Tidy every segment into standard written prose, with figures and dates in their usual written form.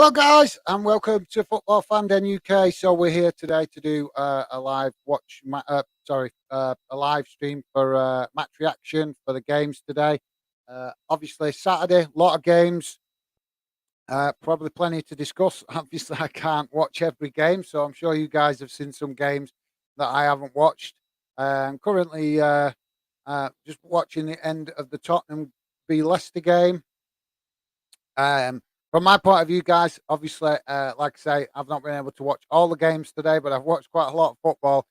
Hello, guys, and welcome to Football Fan Den UK. So we're here today to do a live a live stream for match reaction for the games today. Obviously, Saturday, a lot of games, probably plenty to discuss. Obviously, I can't watch every game, so I'm sure you guys have seen some games that I haven't watched. I'm currently just watching the end of the Tottenham v Leicester game. From my point of view, guys, obviously, like I say, I've not been able to watch all the games today, but I've watched quite a lot of football.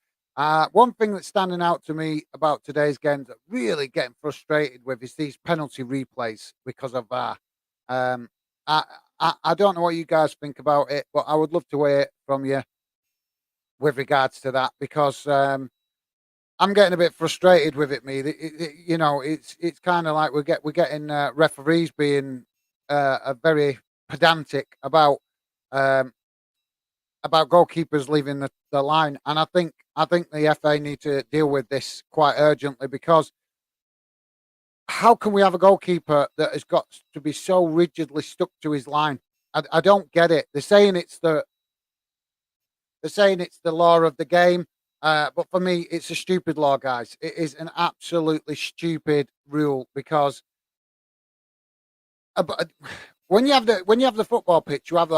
One thing that's standing out to me about today's game that really getting frustrated with is these penalty replays because of VAR. Um, I, I don't know what you guys think about it, but I would love to hear from you with regards to that because I'm getting a bit frustrated with it. It's kind of like we're getting referees being a very pedantic um, about goalkeepers leaving the line, and I think the FA need to deal with this quite urgently because how can we have a goalkeeper that has got to be so rigidly stuck to his line? I don't get it. They're saying it's the law of the game, but for me, it's a stupid law, guys. It is an absolutely stupid rule because but when you have the football pitch, you have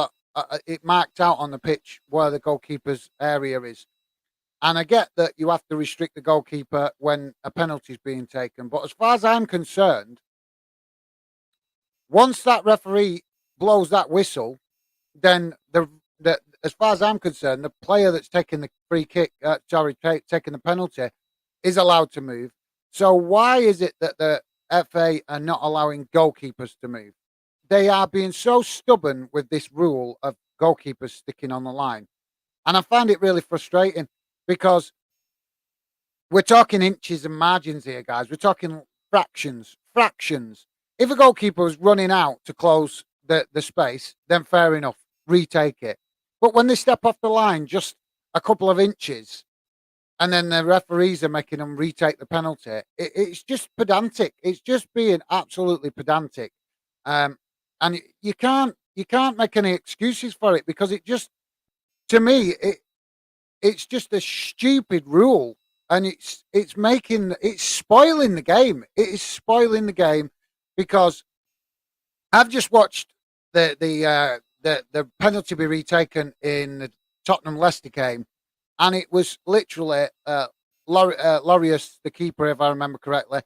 it marked out on the pitch where the goalkeeper's area is. And I get that you have to restrict the goalkeeper when a penalty is being taken, but as far as I'm concerned, once that referee blows that whistle, then the as far as I'm concerned, the player that's taking the free kick, taking the penalty, is allowed to move. So why is it that the FA are not allowing goalkeepers to move? They are being so stubborn with this rule of goalkeepers sticking on the line. And I find it really frustrating because we're talking inches and margins here, guys. We're talking fractions. Fractions. If a goalkeeper was running out to close the space, then fair enough, retake it. But when they step off the line just a couple of inches and then the referees are making them retake the penalty, it's just pedantic. It's just being absolutely pedantic. And you can't make any excuses for it because it just, to me, it's just a stupid rule, and it's spoiling the game. It is spoiling the game because I've just watched the penalty be retaken in the Tottenham Leicester game, and it was literally Lorius, the keeper, if I remember correctly,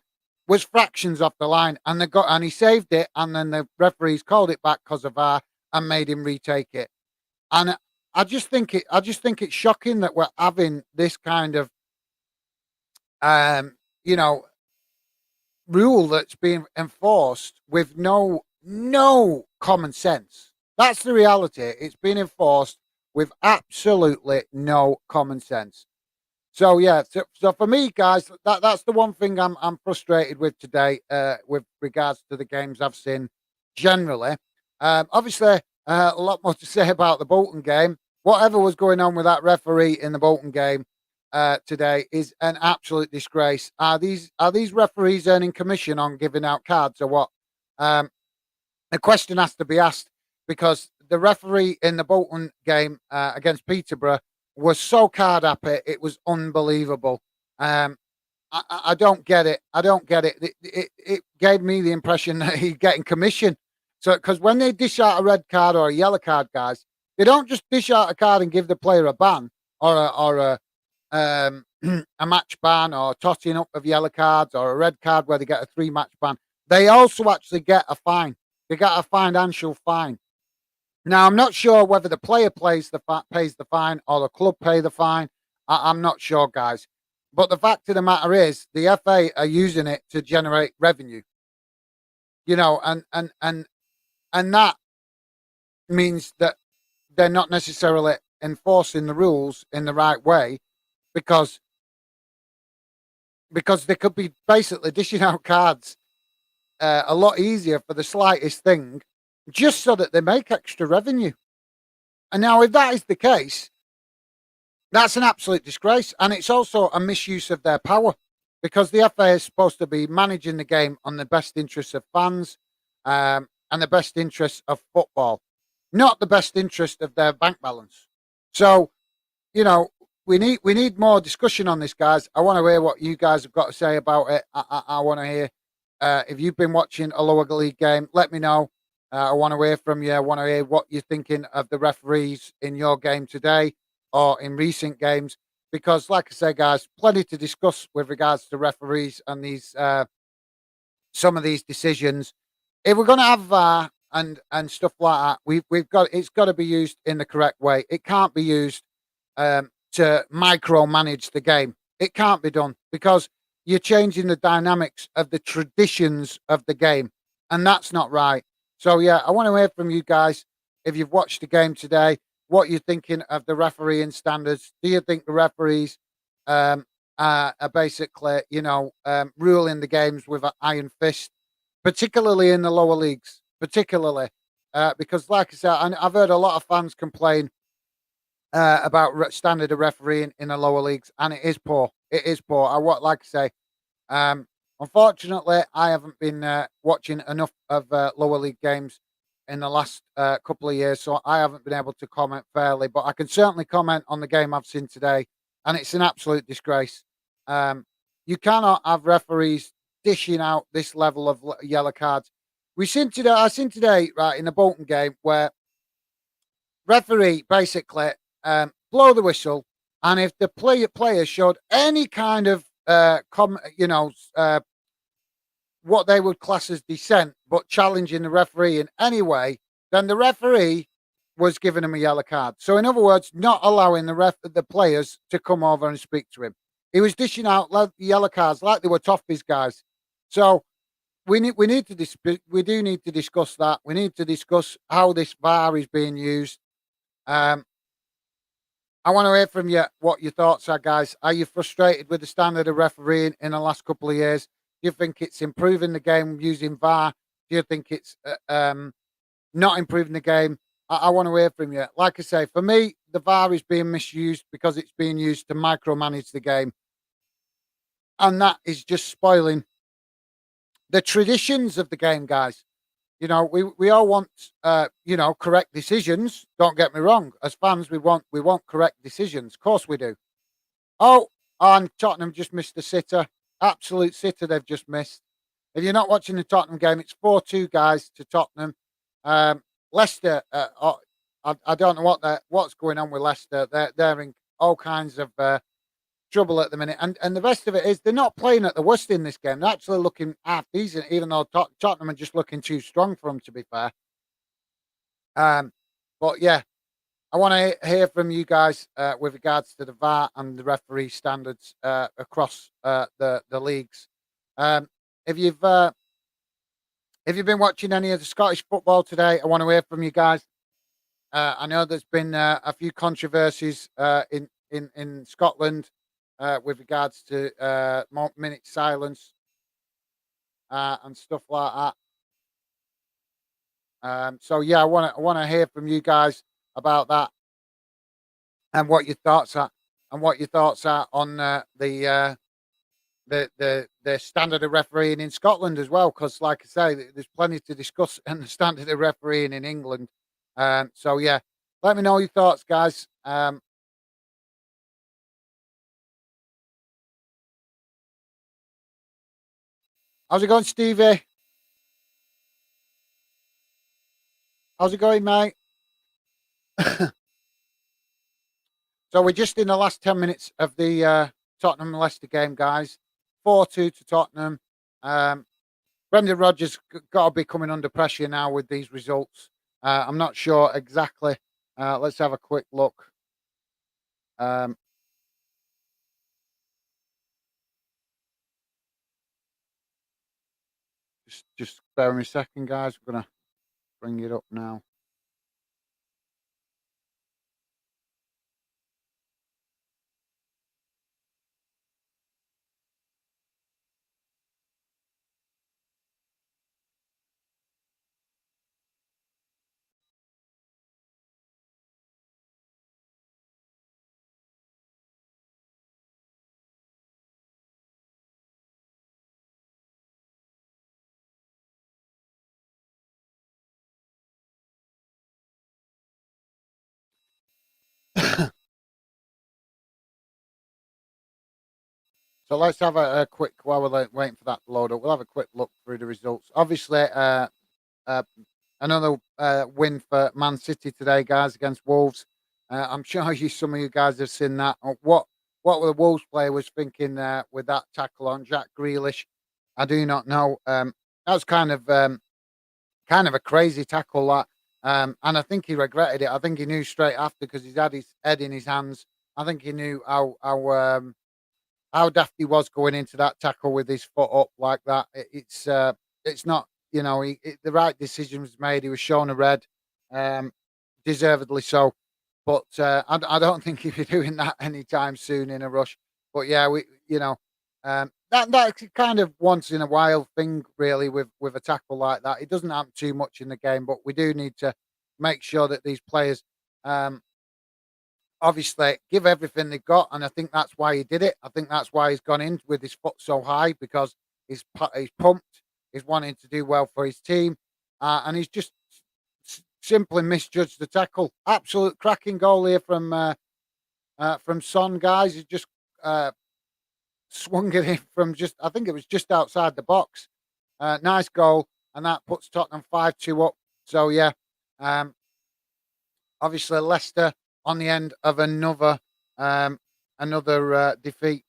was fractions off the line, and he saved it, and then the referees called it back because of VAR and made him retake it. And I just think it's shocking that we're having this kind of um, you know, rule that's being enforced with no common sense. That's the reality. It's being enforced with absolutely no common sense. So yeah, so for me, guys, that's the one thing I'm frustrated with today, with regards to the games I've seen generally. Obviously, a lot more to say about the Bolton game. Whatever was going on with that referee in the Bolton game today is an absolute disgrace. Are these referees earning commission on giving out cards or what? A question has to be asked because the referee in the Bolton game against Peterborough was so card happy, it was unbelievable. I don't get it. I don't get it. It gave me the impression that he's getting commission. So, because when they dish out a red card or a yellow card, guys, they don't just dish out a card and give the player a ban or a match ban or totting up of yellow cards or a red card where they get a 3-match ban. They also actually get a fine. They get a financial fine. Now, I'm not sure whether the player pays the fine or the club pay the fine. I'm not sure, guys. But the fact of the matter is, the FA are using it to generate revenue. And that means that they're not necessarily enforcing the rules in the right way because they could be basically dishing out cards a lot easier for the slightest thing, just so that they make extra revenue. And now, if that is the case, that's an absolute disgrace. And it's also a misuse of their power because the FA is supposed to be managing the game on the best interests of fans and the best interests of football. not the best interest of their bank balance. So, you know, we need more discussion on this, guys. I want to hear what you guys have got to say about it. I want to hear if you've been watching a lower league game. Let me know. I want to hear from you. I want to hear what you're thinking of the referees in your game today or in recent games. Because, like I say, guys, plenty to discuss with regards to referees and these some of these decisions. If we're going to have VAR and stuff like that, we've got it's got to be used in the correct way. It can't be used to micromanage the game. It can't be done because you're changing the dynamics of the traditions of the game, and that's not right. So yeah, I want to hear from you guys if you've watched the game today. What you're thinking of the refereeing standards? Do you think the referees um, are basically, ruling the games with an iron fist, particularly in the lower leagues, particularly because, like I said, I've heard a lot of fans complain about standard of refereeing in the lower leagues, and it is poor. It is poor. Like I say, um, unfortunately, I haven't been watching enough of lower league games in the last couple of years, so I haven't been able to comment fairly. But I can certainly comment on the game I've seen today, and it's an absolute disgrace. Um, you cannot have referees dishing out this level of yellow cards. We seen today. I seen today, right, in the Bolton game where referee basically blow the whistle, and if the player showed any kind of what they would class as dissent, but challenging the referee in any way, then the referee was giving him a yellow card. So, in other words, not allowing the players to come over and speak to him. He was dishing out yellow cards like they were Toffees guys. So we do need to discuss that. We need to discuss how this VAR is being used. Um, I want to hear from you what your thoughts are, guys. Are you frustrated with the standard of refereeing in the last couple of years? Do you think it's improving the game using VAR? Do you think it's not improving the game? I want to hear from you. Like I say, for me, the VAR is being misused because it's being used to micromanage the game. And that is just spoiling the traditions of the game, guys. We all want correct decisions. Don't get me wrong. As fans, we want correct decisions. Of course we do. Oh, and Tottenham just missed the sitter. Absolute sitter they've just missed. If you're not watching the Tottenham game, it's 4-2 guys to Tottenham. Leicester, I don't know what's going on with Leicester. They're in all kinds of trouble at the minute, and the rest of it is they're not playing at the worst in this game. They're actually looking half decent, even though Tottenham are just looking too strong for them. To be fair, um, but yeah, I want to hear from you guys with regards to the VAR and the referee standards across the leagues. Um, if you've been watching any of the Scottish football today, I want to hear from you guys. I know there's been a few controversies in Scotland with regards to minute silence and stuff like that. So yeah, I want to hear from you guys about that and what your thoughts are on the standard of refereeing in Scotland as well. Because, like I say, there's plenty to discuss in the standard of refereeing in England. So yeah, let me know your thoughts, guys. How's it going, Stevie? How's it going, mate? So we're just in the last 10 minutes of the Tottenham Leicester game, guys. 4-2 to Tottenham. Um, Brendan Rodgers got to be coming under pressure now with these results. I'm not sure exactly. Let's have a quick look. Um, just bear with me a second, guys. I'm gonna bring it up now. So let's have a quick, while we're waiting for that to load up, we'll have a quick look through the results. Obviously, uh, another win for Man City today, guys, against Wolves. I'm sure some of you guys have seen that. What the Wolves player was thinking with that tackle on Jack Grealish, I do not know. That was kind of a crazy tackle, that, and I think he regretted it. I think he knew straight after, because he's had his head in his hands. I think he knew how daft he was going into that tackle with his foot up like that. It's not, the right decision was made. He was shown a red, um, deservedly so. But I don't think he'll be doing that anytime soon in a rush. But yeah, that's kind of once in a while thing, really, with a tackle like that. It doesn't happen too much in the game, but we do need to make sure that these players, um, obviously, give everything they've got, and I think that's why he did it. I think that's why he's gone in with his foot so high, because he's pumped. He's wanting to do well for his team, and he's just simply misjudged the tackle. Absolute cracking goal here from Son, guys. He just uh, swung it in from just, I think it was just outside the box. Nice goal, and that puts Tottenham 5-2 up. So yeah, um, obviously Leicester on the end of um, another defeat.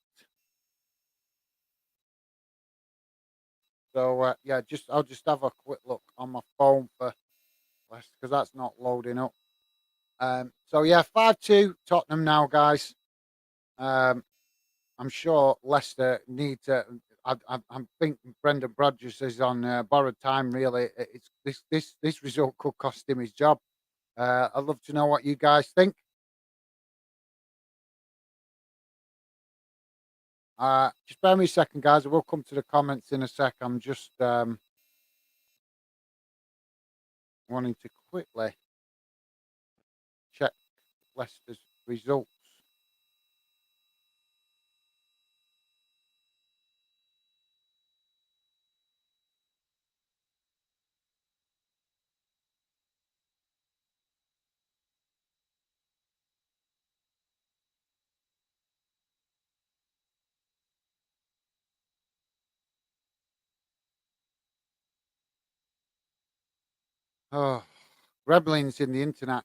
So yeah, I'll just have a quick look on my phone for Leicester, because that's not loading up. So yeah, 5-2 Tottenham now, guys. Um, I'm sure Leicester need to. I think Brendan Rodgers is on borrowed time. Really, it's this result could cost him his job. I'd love to know what you guys think. Just bear me a second, guys. I will come to the comments in a sec. I'm just wanting to quickly check Leicester's results. Oh, Rebelling's in the internet.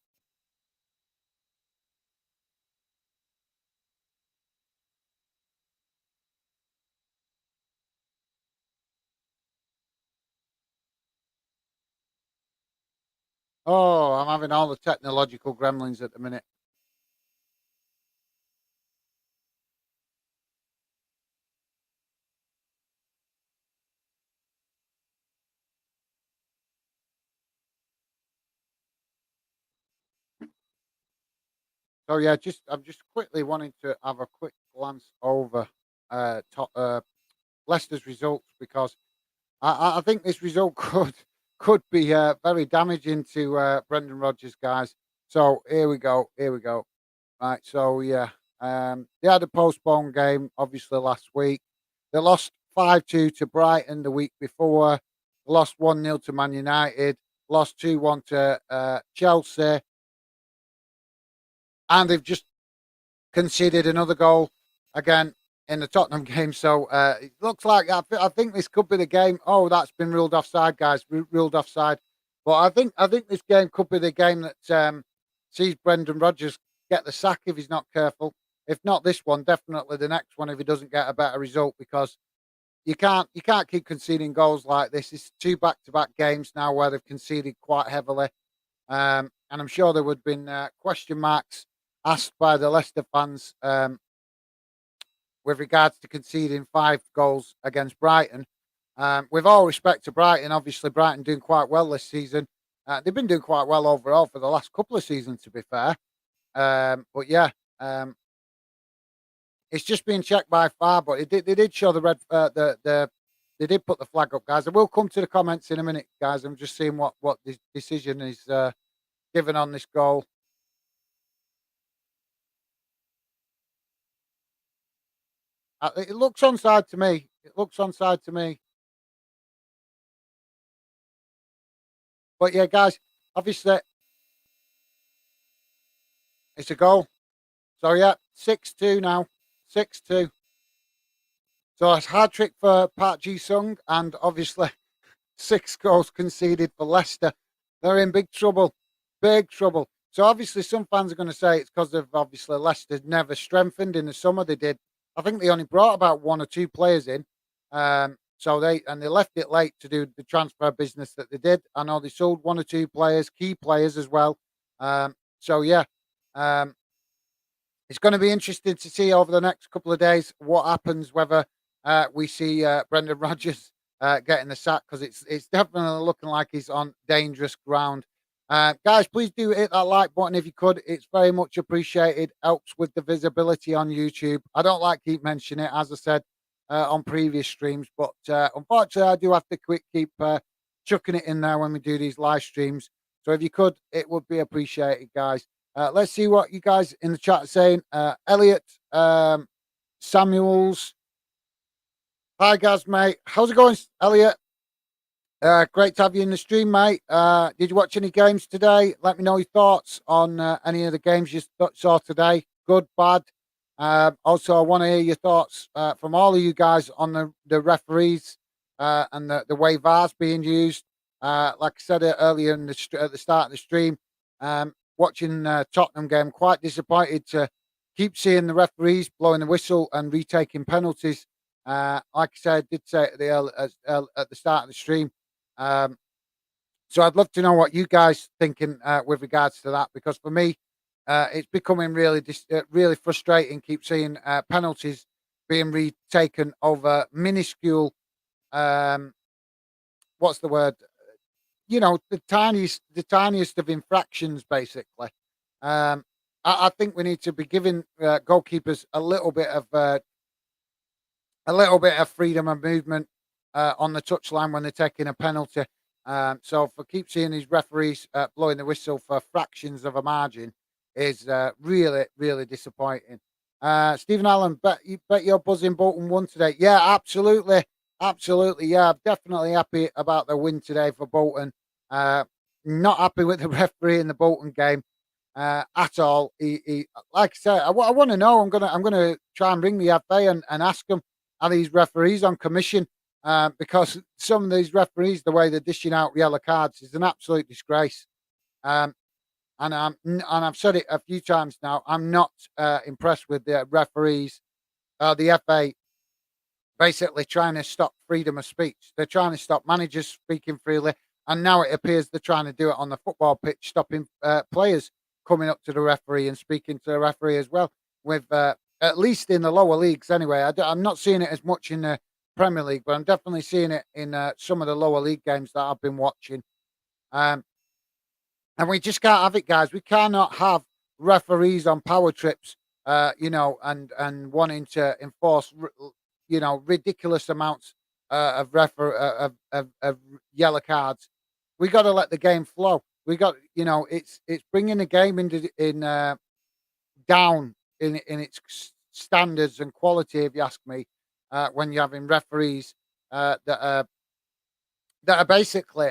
Oh, I'm having all the technological gremlins at the minute. So yeah, I'm just quickly wanting to have a quick glance over Leicester's results, because I think this result could be very damaging to Brendan Rodgers, guys. So here we go. Here we go. Right. So yeah, they had a postponed game, obviously, last week. They lost 5-2 to Brighton the week before. Lost 1-0 to Man United. Lost 2-1 to Chelsea, and they've just conceded another goal again in the Tottenham game. So it looks like I think this could be the game. Oh, that's been ruled offside, guys. Ruled offside. But I think this game could be the game that sees Brendan Rodgers get the sack if he's not careful. If not this one, definitely the next one if he doesn't get a better result, because you can't keep conceding goals like this. It's two back-to-back games now where they've conceded quite heavily. And I'm sure there would have been question marks asked by the Leicester fans with regards to conceding 5 goals against Brighton. With all respect to Brighton, obviously Brighton doing quite well this season. They've been doing quite well overall for the last couple of seasons, to be fair. But yeah, it's just been checked by far. But they did show the red, they did put the flag up, guys. I will come to the comments in a minute, guys. I'm just seeing what the decision is given on this goal. It looks onside to me. It looks onside to me. But yeah, guys, obviously it's a goal. So yeah, 6-2 now. 6-2. So it's hard trick for Park Ji-sung, and obviously 6 goals conceded for Leicester. They're in big trouble, big trouble. So obviously some fans are going to say it's because of obviously Leicester never strengthened in the summer. They did. I think they only brought about 1 or 2 players in. So they left it late to do the transfer business that they did. I know they sold 1 or 2 players, key players as well. So yeah, um, it's going to be interesting to see over the next couple of days what happens. Whether we see Brendan Rodgers getting the sack, because it's definitely looking like he's on dangerous ground. Guys, please do hit that like button if you could. It's very much appreciated. Helps with the visibility on YouTube. I don't like keep mentioning it, as I said on previous streams, but unfortunately, I do have to keep chucking it in there when we do these live streams. So if you could, it would be appreciated, guys. Let's see what you guys in the chat are saying. Elliot Samuels. Hi, guys, mate. How's it going, Elliot? Great to have you in the stream, mate. Did you watch any games today? Let me know your thoughts on any of the games you saw today. Good, bad. Also, I want to hear your thoughts from all of you guys on the referees and the way VAR's being used. Like I said earlier at the start of the stream, watching Tottenham game, quite disappointed to keep seeing the referees blowing the whistle and retaking penalties. Like I said, I did say at the start of the stream. So I'd love to know what you guys thinking with regards to that, because for me, it's becoming really frustrating. Keep seeing penalties being retaken over minuscule. What's the word? The tiniest of infractions, basically. I think we need to be giving goalkeepers a little bit of freedom of movement on the touchline when they're taking a penalty. So for keep seeing these referees blowing the whistle for fractions of a margin is really, really disappointing. Stephen Allen, bet you're buzzing Bolton won today. Yeah, absolutely. Absolutely. Yeah, I'm definitely happy about the win today for Bolton. Not happy with the referee in the Bolton game at all. He like I said, I want to know. I'm gonna try and ring the FA and ask them, are these referees on commission? Because some of these referees, the way they're dishing out yellow cards, is an absolute disgrace. And I've said it a few times now. I'm not impressed with the referees, the FA, basically trying to stop freedom of speech. They're trying to stop managers speaking freely, and now it appears they're trying to do it on the football pitch, stopping players coming up to the referee and speaking to the referee as well. With at least in the lower leagues, anyway. I'm not seeing it as much in the Premier League, but I'm definitely seeing it in some of the lower league games that I've been watching. And we just can't have it, guys. We cannot have referees on power trips, and wanting to enforce, ridiculous amounts of yellow cards. We got to let the game flow. We got, it's bringing the game down in its standards and quality, if you ask me. When you're having referees that are basically,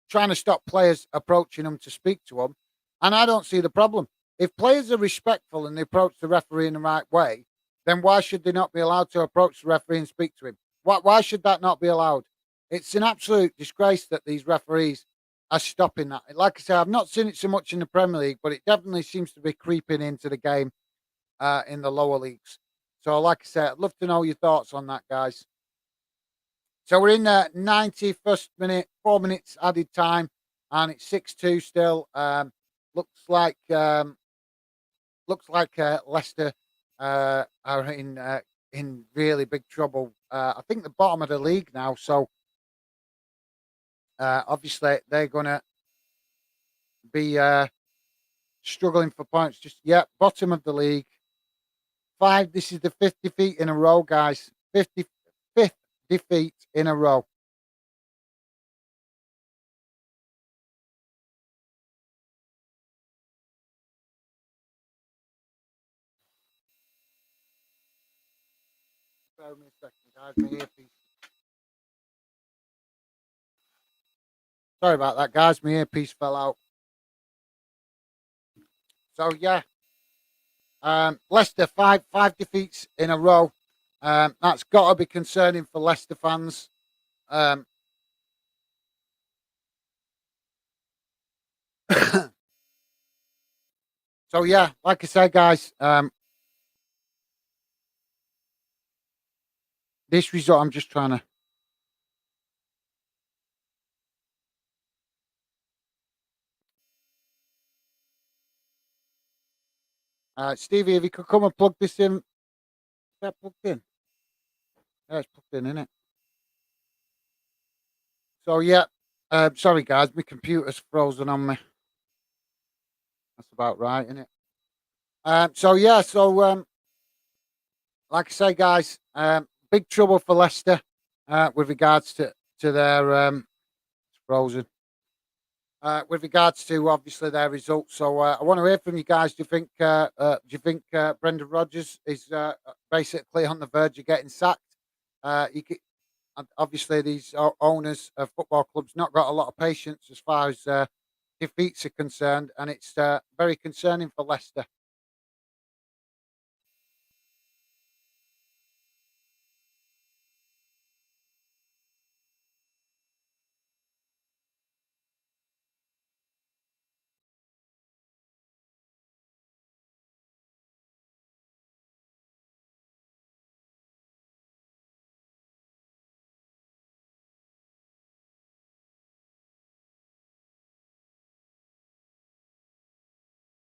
trying to stop players approaching them to speak to them. And I don't see the problem. If players are respectful and they approach the referee in the right way, then why should they not be allowed to approach the referee and speak to him? Why should that not be allowed? It's an absolute disgrace that these referees are stopping that. Like I said, I've not seen it so much in the Premier League, but it definitely seems to be creeping into the game in the lower leagues. So, like I said, I'd love to know your thoughts on that, guys. So we're in the 91st minute, 4 minutes added time, and it's 6-2 still. Looks like Leicester are in really big trouble. I think the bottom of the league now. So obviously they're gonna be struggling for points. Bottom of the league. This is the 5th defeat in a row, guys. 55th defeat in a row. Bear with me a second, guys. My earpiece. Sorry about that, guys. My earpiece fell out. So yeah, Leicester five defeats in a row. That's got to be concerning for Leicester fans. Um, so yeah, like I said, guys, this result, I'm just trying to. Stevie, if you could come and plug this in. Is that plugged in? Yeah, it's plugged in, isn't it? So yeah, sorry guys, my computer's frozen on me. That's about right, isn't it? So yeah, like I say, guys, big trouble for Leicester with regards to their it's frozen. With regards to obviously their results, so I want to hear from you guys. Do you think Brendan Rodgers is basically on the verge of getting sacked? You could, and obviously these owners of football clubs not got a lot of patience as far as defeats are concerned, and it's very concerning for Leicester.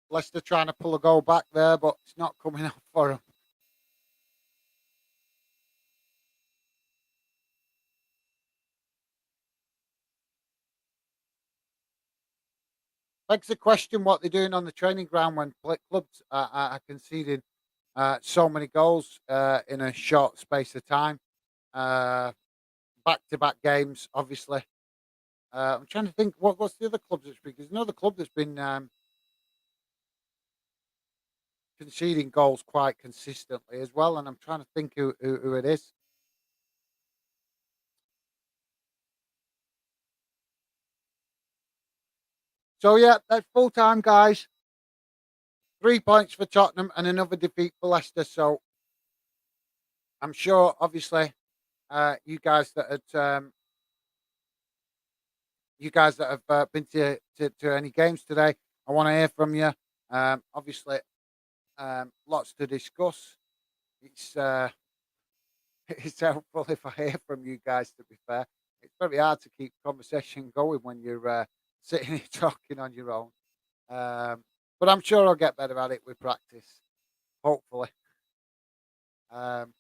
Leicester trying to pull a goal back there, but it's not coming off for them. Begs the question what they're doing on the training ground when clubs are conceding so many goals in a short space of time. Back-to-back games, obviously. I'm trying to think what's the other club that's been, because another club that's been conceding goals quite consistently as well, and I'm trying to think who it is. So yeah, that's full time, guys. 3 points for Tottenham and another defeat for Leicester. So I'm sure, obviously, you guys that have been to any games today, I want to hear from you. Obviously, lots to discuss. It's it's helpful if I hear from you guys. To be fair, it's very hard to keep conversation going when you're sitting here talking on your own. But I'm sure I'll get better at it with practice. Hopefully. Um,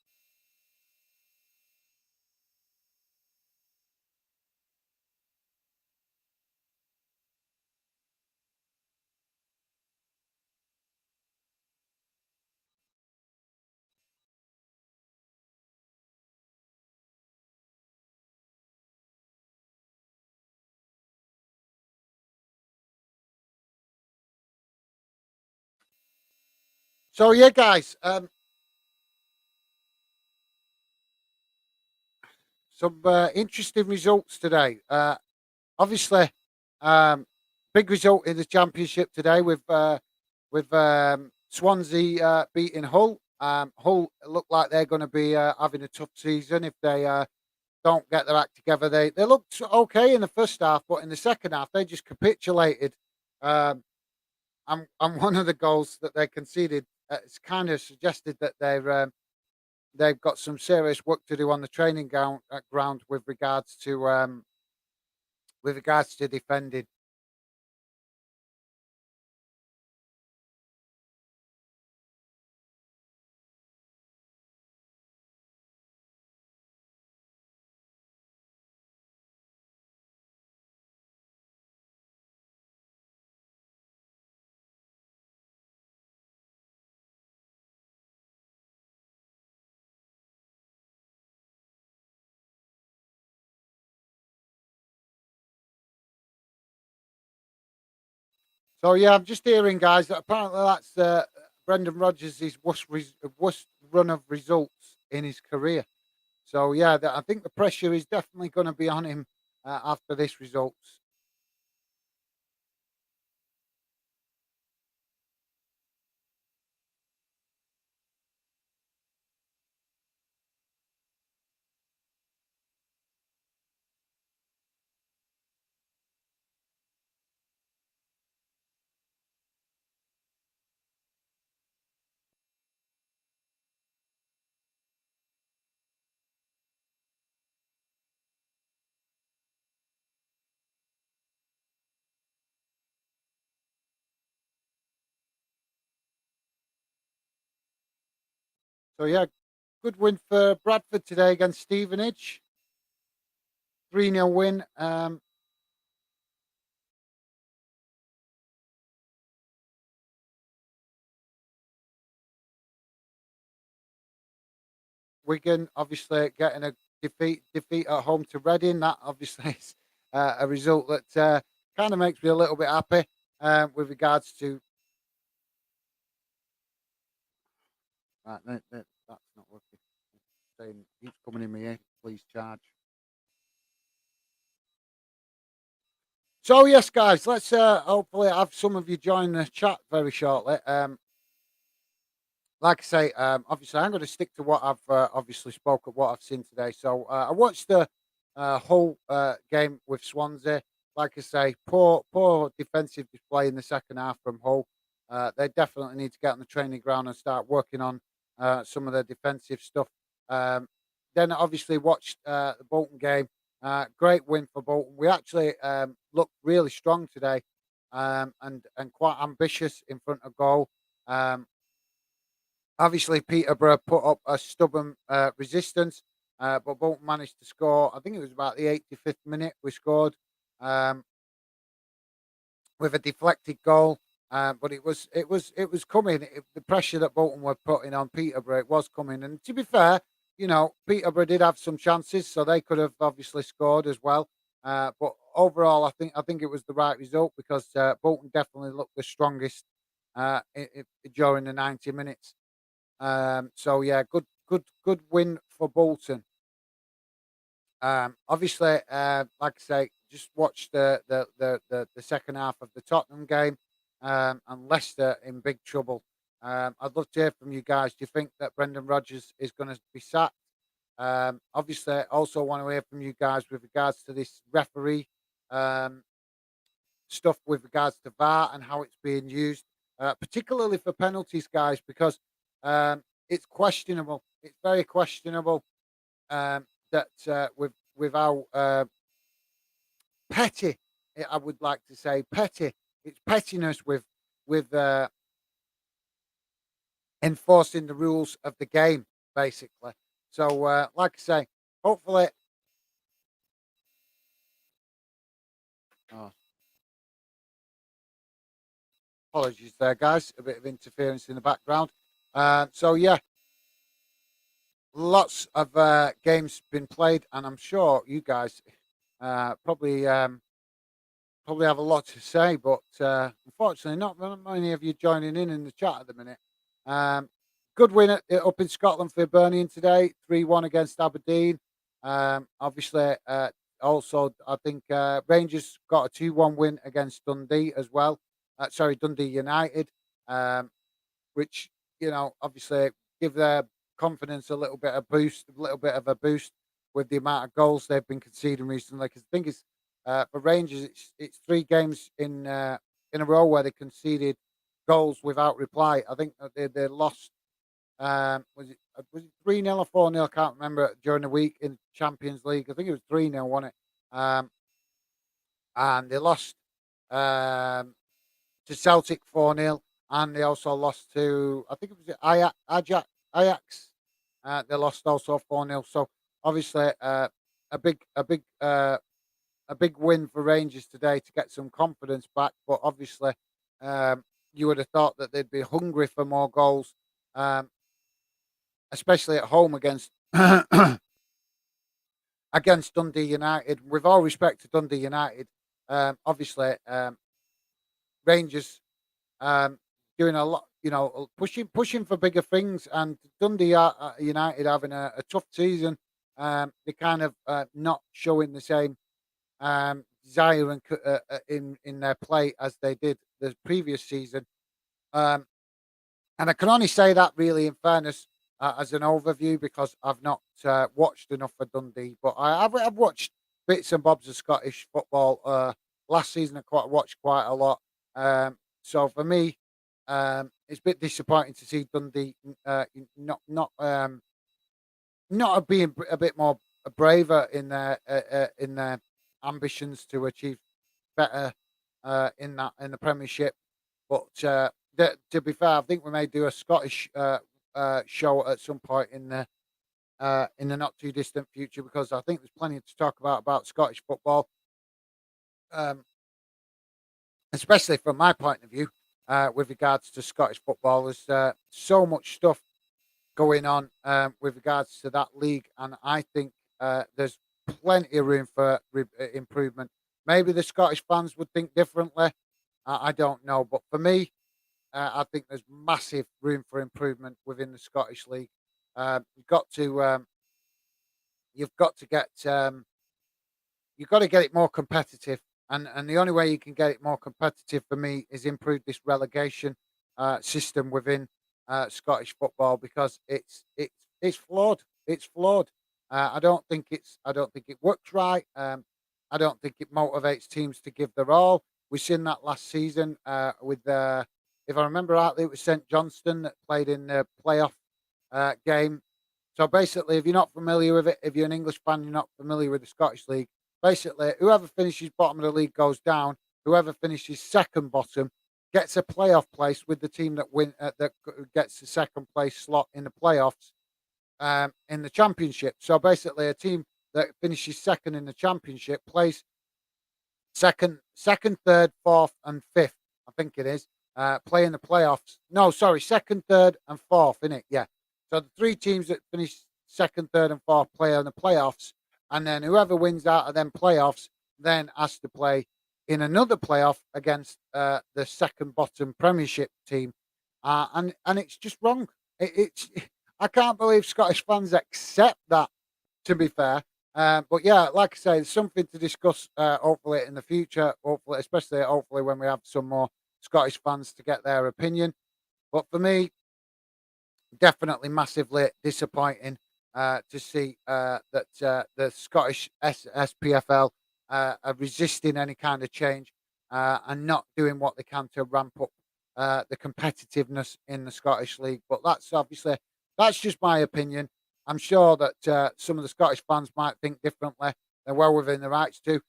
so yeah, guys. Some interesting results today. Obviously, um, big result in the championship today with Swansea beating Hull. Hull look like they're going to be having a tough season if they don't get their act together. They looked okay in the first half, but in the second half they just capitulated. Um, and one of the goals that they conceded, it's kind of suggested that they've got some serious work to do on the training ground with regards to defending. So yeah, I'm just hearing, guys, that apparently that's Brendan Rodgers' worst run of results in his career. So yeah, I think the pressure is definitely going to be on him after this results. So yeah, good win for Bradford today against Stevenage. 3-0 win. Wigan obviously getting a defeat at home to Reading. That obviously is a result that kind of makes me a little bit happy with regards to. That's not working. It's saying keeps coming in my ear. Please charge. So yes, guys, let's hopefully have some of you join the chat very shortly. Like I say, obviously, I'm going to stick to what I've obviously spoke of what I've seen today. So I watched the whole game with Swansea. Like I say, poor defensive display in the second half from Hull. They definitely need to get on the training ground and start working on some of their defensive stuff. Um, then obviously watched the Bolton game. Great win for Bolton. We actually looked really strong today, and quite ambitious in front of goal. Um, Obviously, Peterborough put up a stubborn resistance, but Bolton managed to score. I think it was about the 85th minute we scored um, with a deflected goal. But it was coming. The pressure that Bolton were putting on Peterborough, it was coming. And to be fair, Peterborough did have some chances, so they could have obviously scored as well. But overall, I think it was the right result because Bolton definitely looked the strongest during the 90 minutes. So yeah, good win for Bolton. Obviously, like I say, just watched the second half of the Tottenham game, and Leicester in big trouble. I'd love to hear from you guys. Do you think that Brendan Rodgers is going to be sacked? Obviously, I also want to hear from you guys with regards to this referee um, stuff with regards to VAR and how it's being used, particularly for penalties, guys, because it's questionable. It's very questionable that with how petty, I would like to say petty. It's pettiness with enforcing the rules of the game, basically. So, like I say, hopefully, oh, apologies there, guys, a bit of interference in the background. So yeah, lots of games been played, and I'm sure you guys probably have a lot to say, but unfortunately, not many of you joining in the chat at the minute. Um, Good win up in Scotland for Birmingham today, 3-1 against Aberdeen. Obviously, also I think Rangers got a 2-1 win against Dundee as well. Sorry, Dundee United. Um, which obviously give their confidence a little bit of boost, a little bit of a boost with the amount of goals they've been conceding recently. Because I think it's for Rangers, it's 3 games in a row where they conceded goals without reply. I think that they lost. Was it 3-0 or 4-0? I can't remember during the week in Champions League. I think it was 3-0, wasn't it? And they lost. To Celtic 4-0, and they also lost to I think it was Ajax. They lost also 4-0. So obviously a big a big uh, a big win for Rangers today to get some confidence back. But obviously you would have thought that they'd be hungry for more goals, um, especially at home against against Dundee United. With all respect to Dundee United, obviously Rangers um, doing a lot, pushing for bigger things. And Dundee United having a tough season. They kind of not showing the same desire in their play as they did the previous season. Um, and I can only say that really, in fairness, as an overview, because I've not watched enough for Dundee. But I've watched bits and bobs of Scottish football. Last season, watched quite a lot. So for me, it's a bit disappointing to see Dundee not being a bit more braver in their ambitions to achieve better in the Premiership. But to be fair, I think we may do a Scottish show at some point in the not too distant future, because I think there's plenty to talk about Scottish football, um, especially from my point of view. With regards to Scottish football, there's so much stuff going on with regards to that league, and I think there's plenty of room for improvement. Maybe the Scottish fans would think differently. I don't know, but for me, I think there's massive room for improvement within the Scottish league. You've got to you've got to get you've got to get it more competitive, and the only way you can get it more competitive for me is improve this relegation system within Scottish football, because it's flawed. It's flawed. I don't think it works right. I don't think it motivates teams to give their all. We've seen that last season with if I remember rightly, it was St Johnston that played in the playoff game. So basically, if you're not familiar with it, if you're an English fan, you're not familiar with the Scottish League. Basically, whoever finishes bottom of the league goes down. Whoever finishes second bottom gets a playoff place with the team that gets the second place slot in the playoffs in the championship. So basically, a team that finishes second in the championship plays second, third, fourth, and fifth. I think it is play in the playoffs. No, sorry, second, third, and fourth. In it, yeah. So the three teams that finish second, third, and fourth play in the playoffs, and then whoever wins out of them playoffs then has to play in another playoff against the second bottom Premiership team, and it's just wrong. It's I can't believe Scottish fans accept that. To be fair, but yeah, like I say, there's something to discuss. Hopefully in the future, hopefully when we have some more Scottish fans to get their opinion. But for me, definitely massively disappointing to see that the Scottish SPFL are resisting any kind of change and not doing what they can to ramp up the competitiveness in the Scottish League. But that's just my opinion. I'm sure that some of the Scottish fans might think differently. They're well within their rights to.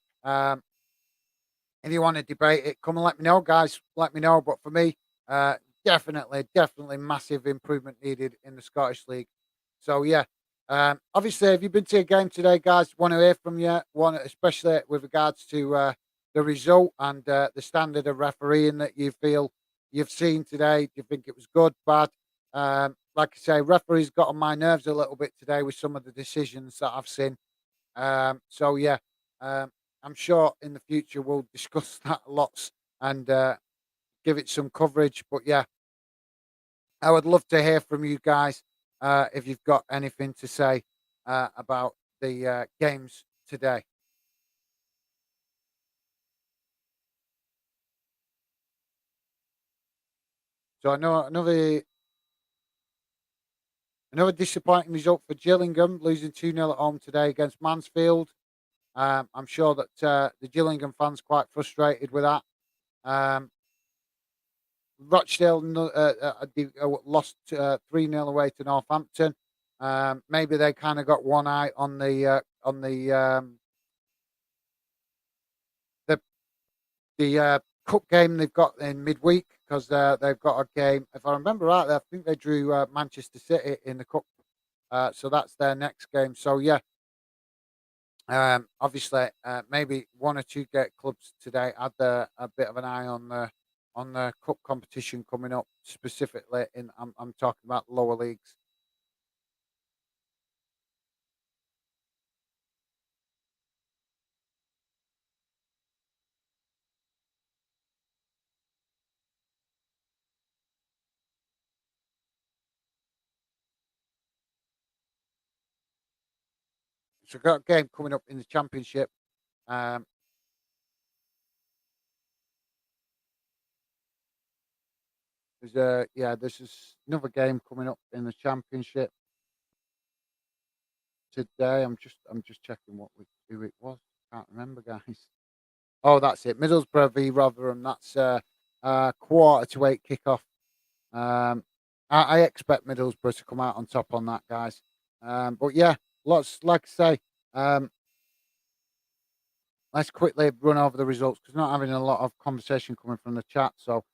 If you want to debate it, come and let me know, guys. Let me know. But for me, definitely massive improvement needed in the Scottish League. So yeah, obviously, if you've been to a game today, guys, want to hear from you. Want especially with regards to the result and the standard of refereeing that you feel you've seen today. Do you think it was good, bad? Like I say, referees got on my nerves a little bit today with some of the decisions that I've seen. So yeah, um, I'm sure in the future we'll discuss that lots and give it some coverage. But yeah, I would love to hear from you guys if you've got anything to say about the games today. So I know another disappointing result for Gillingham, losing 2-0 at home today against Mansfield. I'm sure that the Gillingham fans quite frustrated with that. Um, Rochdale lost 3-0 away to Northampton. Maybe they kind of got one eye the cup game they've got in midweek, because they've got a game. If I remember right, I think they drew Manchester City in the cup, so that's their next game. So yeah, obviously, maybe one or two get clubs today had a bit of an eye on the cup competition coming up. Specifically, I'm talking about lower leagues. So we've got a game coming up in the championship. Um, there's this another game coming up in the championship today. I'm just checking who it was. Can't remember, guys. Oh, that's it. Middlesbrough v Rotherham. That's 7:45 kickoff. Um, I expect Middlesbrough to come out on top on that, guys. But yeah, lots like I say. Let's quickly run over the results because not having a lot of conversation coming from the chat. So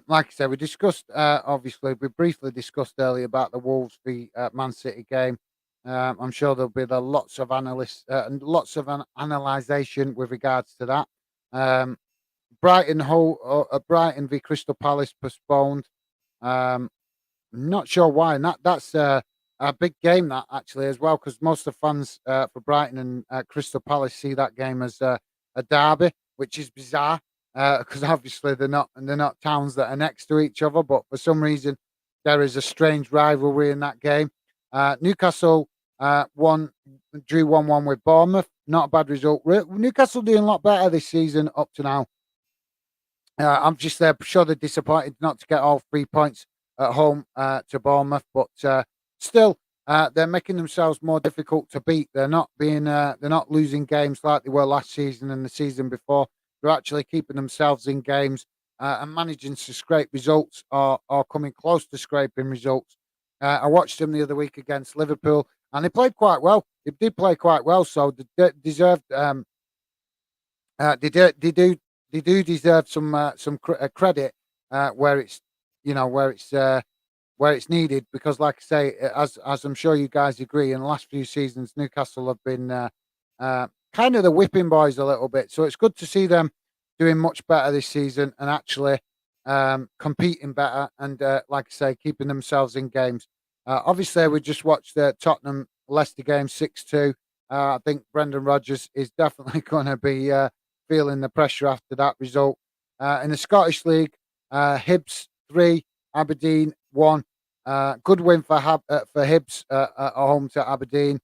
Like I said, we discussed, obviously, we briefly discussed earlier about the Wolves v Man City game. I'm sure there'll be lots of analysts and lots of analysation with regards to that. Um, Brighton v Crystal Palace postponed. Um, not sure why. And that's a big game that actually as well, because most of the fans for Brighton and Crystal Palace see that game as a derby, which is bizarre because obviously they're not towns that are next to each other, but for some reason there is a strange rivalry in that game. Newcastle won, drew 1-1 with Bournemouth. Not a bad result. Newcastle doing a lot better this season up to now. I'm just sure they're disappointed not to get all 3 points at home to Bournemouth, but still, they're making themselves more difficult to beat. They're not losing games like they were last season and the season before. They're actually keeping themselves in games and managing to scrape results or coming close to scraping results. I watched them the other week against Liverpool, and they played quite well. They did play quite well, so they deserved. They do deserve some credit where it's where it's needed, because like I say, as I'm sure you guys agree, in the last few seasons Newcastle have been kind of the whipping boys a little bit, so it's good to see them doing much better this season and actually competing better and like I say, keeping themselves in games. Obviously we just watched the Tottenham Leicester game 6-2. I think Brendan Rodgers is definitely going to be feeling the pressure after that result. In the Scottish League, Hibs 3, Aberdeen 1. Good win for Hibs at home to Aberdeen.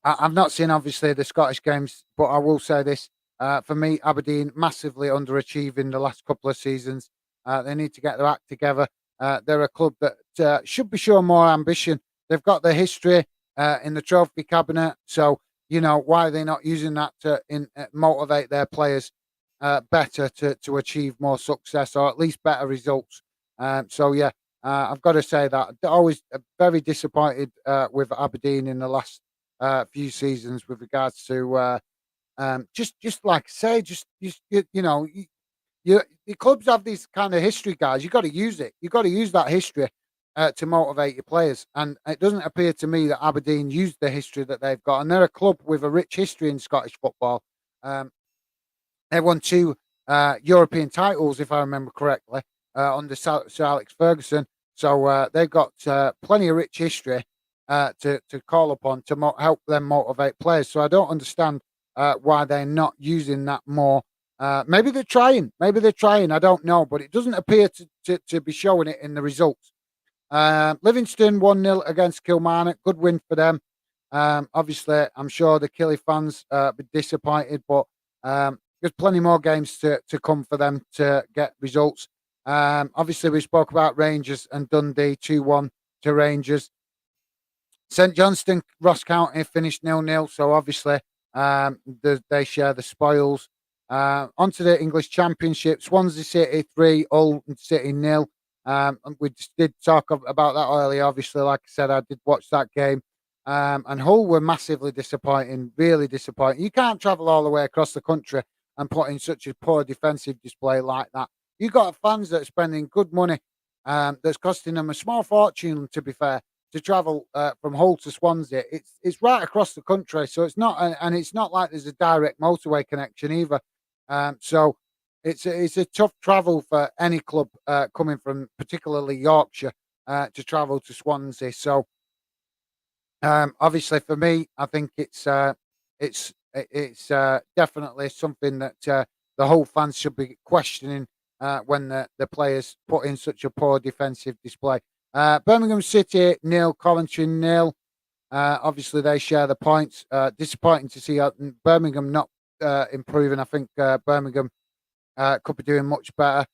I've not seen obviously the Scottish games, but I will say this: for me, Aberdeen massively underachieving the last couple of seasons. They need to get their act together. They're a club that should be showing more ambition. They've got the history in the trophy cabinet, so why are they not using that to motivate their players better to achieve more success or at least better results? So yeah, I've got to say that always very disappointed with Aberdeen in the last few seasons with regards to just like I say, the clubs have these kind of history, guys. You got to use it. You got to use that history to motivate your players. And it doesn't appear to me that Aberdeen used the history that they've got. And they're a club with a rich history in Scottish football. They won 2 European titles, if I remember correctly, under Sir Alex Ferguson. So they've got plenty of rich history to call upon to help them motivate players. So I don't understand why they're not using that more. Maybe they're trying. I don't know. But it doesn't appear to be showing it in the results. Livingston 1-0 against Kilmarnock. Good win for them. Obviously, I'm sure the Killie fans be disappointed, but there's plenty more games to come for them to get results. Obviously, we spoke about Rangers and Dundee 2-1 to Rangers. St Johnstone, Ross County finished 0-0, so obviously they share the spoils. Onto the English Championship, Swansea City 3, Hull City 0. We just did talk about that earlier. Obviously, like I said, I did watch that game. And Hull were massively disappointing, really disappointing. You can't travel all the way across the country and put in such a poor defensive display like that. You got fans that are spending good money that's costing them a small fortune, to be fair, to travel from Hull to Swansea. It's right across the country, so it's not, and it's not like there's a direct motorway connection either. So it's a tough travel for any club coming from particularly Yorkshire to travel to Swansea. So obviously for me, I think it's definitely something that the whole fans should be questioning when the players put in such a poor defensive display. Birmingham City 0, Coventry 0. Obviously, they share the points. Disappointing to see Birmingham not improving. I think Birmingham could be doing much better.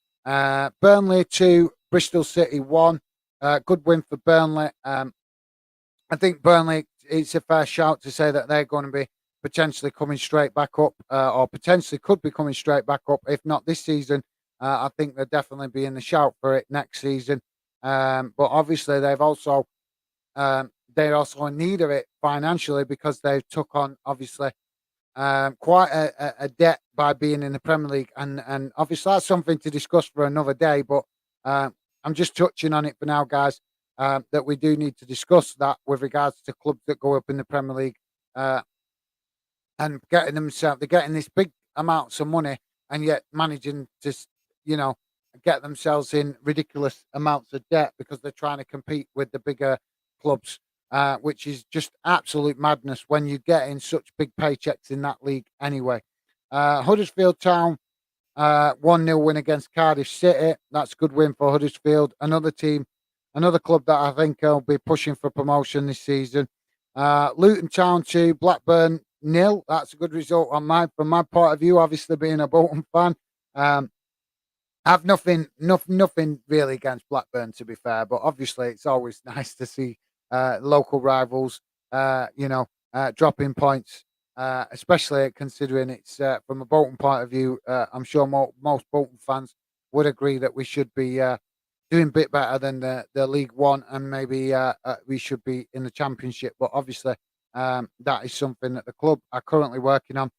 Burnley 2, Bristol City 1. Good win for Burnley. I think Burnley, it's a fair shout to say that they're going to be potentially coming straight back up, or potentially could be coming straight back up, if not this season. I think they'll definitely be in the shout for it next season. But obviously, they're also in need of it financially, because they've took on obviously quite a debt by being in the Premier League, and obviously that's something to discuss for another day. But uh, I'm just touching on it for now, guys. That we do need to discuss that with regards to clubs that go up in the Premier League uh, and getting themselves, they're getting this big amounts of money and yet managing to, you know, get themselves in ridiculous amounts of debt because they're trying to compete with the bigger clubs, which is just absolute madness when you get in such big paychecks in that league anyway. Huddersfield Town, 1-0 win against Cardiff City. That's a good win for Huddersfield. Another team, another club that I think will be pushing for promotion this season. Luton Town 2, Blackburn 0. That's a good result from my point of view, obviously being a Bolton fan. I've nothing really against Blackburn, to be fair, but obviously it's always nice to see local rivals, dropping points, especially considering it's from a Bolton point of view. I'm sure most Bolton fans would agree that we should be doing a bit better than the League One, and maybe we should be in the Championship. But obviously, that is something that the club are currently working on.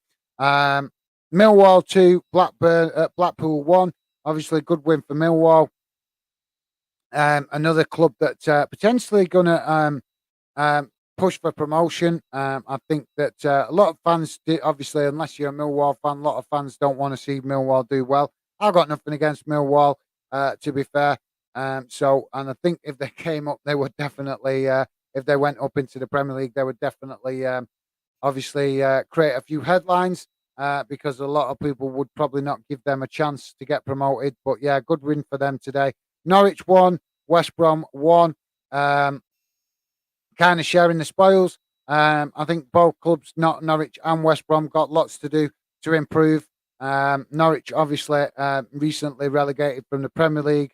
Millwall 2, Blackpool 1. Obviously, good win for Millwall. Another club that potentially going to push for promotion. I think that a lot of fans, obviously, unless you're a Millwall fan, a lot of fans don't want to see Millwall do well. I've got nothing against Millwall, to be fair. And I think if they came up, they would definitely, if they went up into the Premier League, they would definitely, obviously, create a few headlines. Because a lot of people would probably not give them a chance to get promoted. But yeah, good win for them today. Norwich 1, West Brom 1. Kind of sharing the spoils. I think both clubs, not Norwich and West Brom, got lots to do to improve. Norwich obviously recently relegated from the Premier League.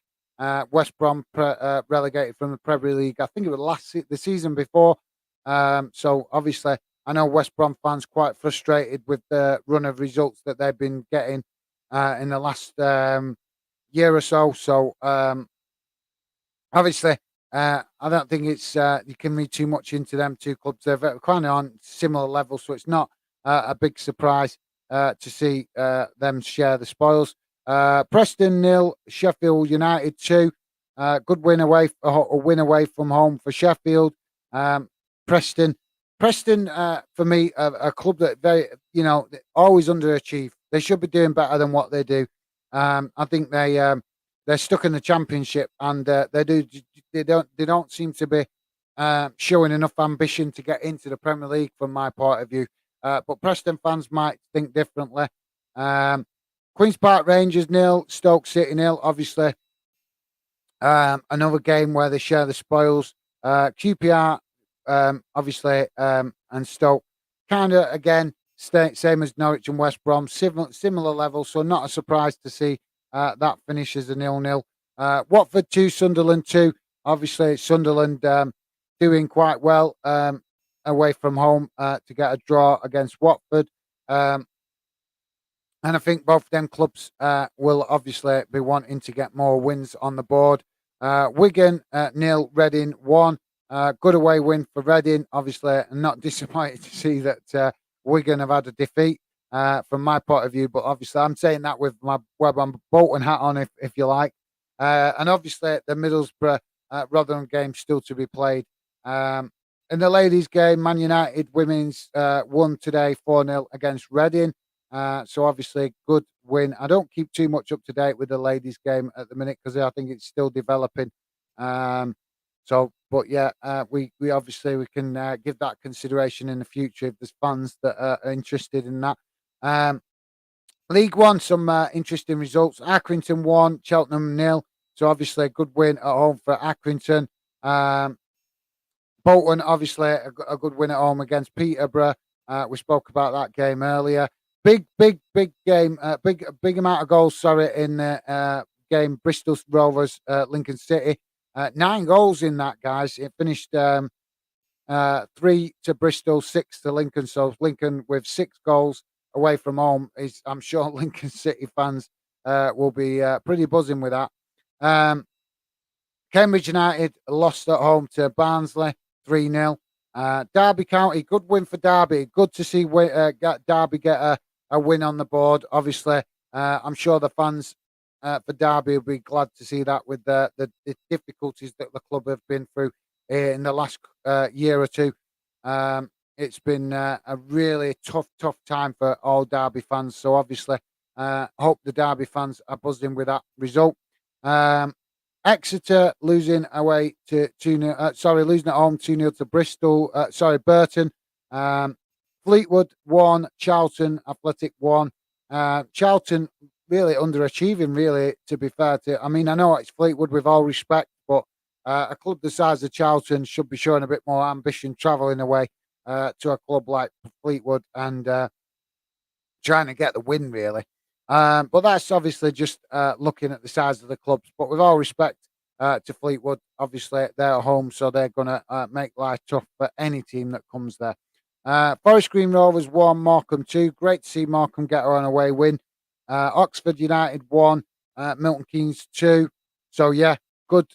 West Brom relegated from the Premier League. I think it was the season before. So obviously, I know West Brom fans quite frustrated with the run of results that they've been getting in the last year or so. So obviously, I don't think it's you can read too much into them two clubs. They're kind of on similar levels, so it's not a big surprise to see them share the spoils. Preston 0, Sheffield United 2. Good win away, a win away from home for Sheffield. Preston, for me, a club that always underachieve. They should be doing better than what they do. I think they're stuck in the Championship, and they don't seem to be showing enough ambition to get into the Premier League, from my point of view. But Preston fans might think differently. Queens Park Rangers 0, Stoke City 0. Obviously, another game where they share the spoils. QPR. Obviously, and Stoke, kind of again, same as Norwich and West Brom, similar level. So not a surprise to see that finishes a 0-0. Watford 2, Sunderland 2. Obviously, Sunderland doing quite well away from home to get a draw against Watford. And I think both of them clubs will obviously be wanting to get more wins on the board. Wigan 0, Reading 1. Good away win for Reading. Obviously, I'm not disappointed to see that Wigan have had a defeat from my point of view. But obviously, I'm saying that with my Bolton hat on, if you like. And obviously, the Middlesbrough Rotherham game still to be played. In the ladies' game, Man United women's won today 4-0 against Reading. So obviously, good win. I don't keep too much up to date with the ladies' game at the minute because I think it's still developing. But yeah, we obviously we can give that consideration in the future if there's fans that are interested in that. League One, some interesting results. Accrington 1, Cheltenham 0. So obviously a good win at home for Accrington. Bolton, obviously a good win at home against Peterborough. We spoke about that game earlier. Big game. Big amount of goals. Sorry, in the game. Bristol Rovers, Lincoln City. 9 goals in that, guys. It finished 3 to Bristol, 6 to Lincoln. So Lincoln with 6 goals away from home is, I'm sure Lincoln City fans will be pretty buzzing with that. Cambridge United lost at home to Barnsley 3-0. Derby County, good win for Derby. Good to see Derby get a win on the board. Obviously, I'm sure the fans for Derby will be glad to see that with the difficulties that the club have been through in the last year or two. It's been a really tough time for all Derby fans. So obviously, hope the Derby fans are buzzing with that result. Exeter losing away to 2-0, losing at home 2-0 to Bristol. Burton. Fleetwood 1, Charlton Athletic 1. Charlton really underachieving, really, to be fair to. I mean, I know it's Fleetwood with all respect, but a club the size of Charlton should be showing a bit more ambition travelling away to a club like Fleetwood and trying to get the win, really. But that's obviously just looking at the size of the clubs. But with all respect to Fleetwood, obviously they're at home, so they're going to make life tough for any team that comes there. Forest Green Rovers 1, Morecambe 2. Great to see Morecambe get an away win. Oxford United 1, Milton Keynes 2. So yeah, good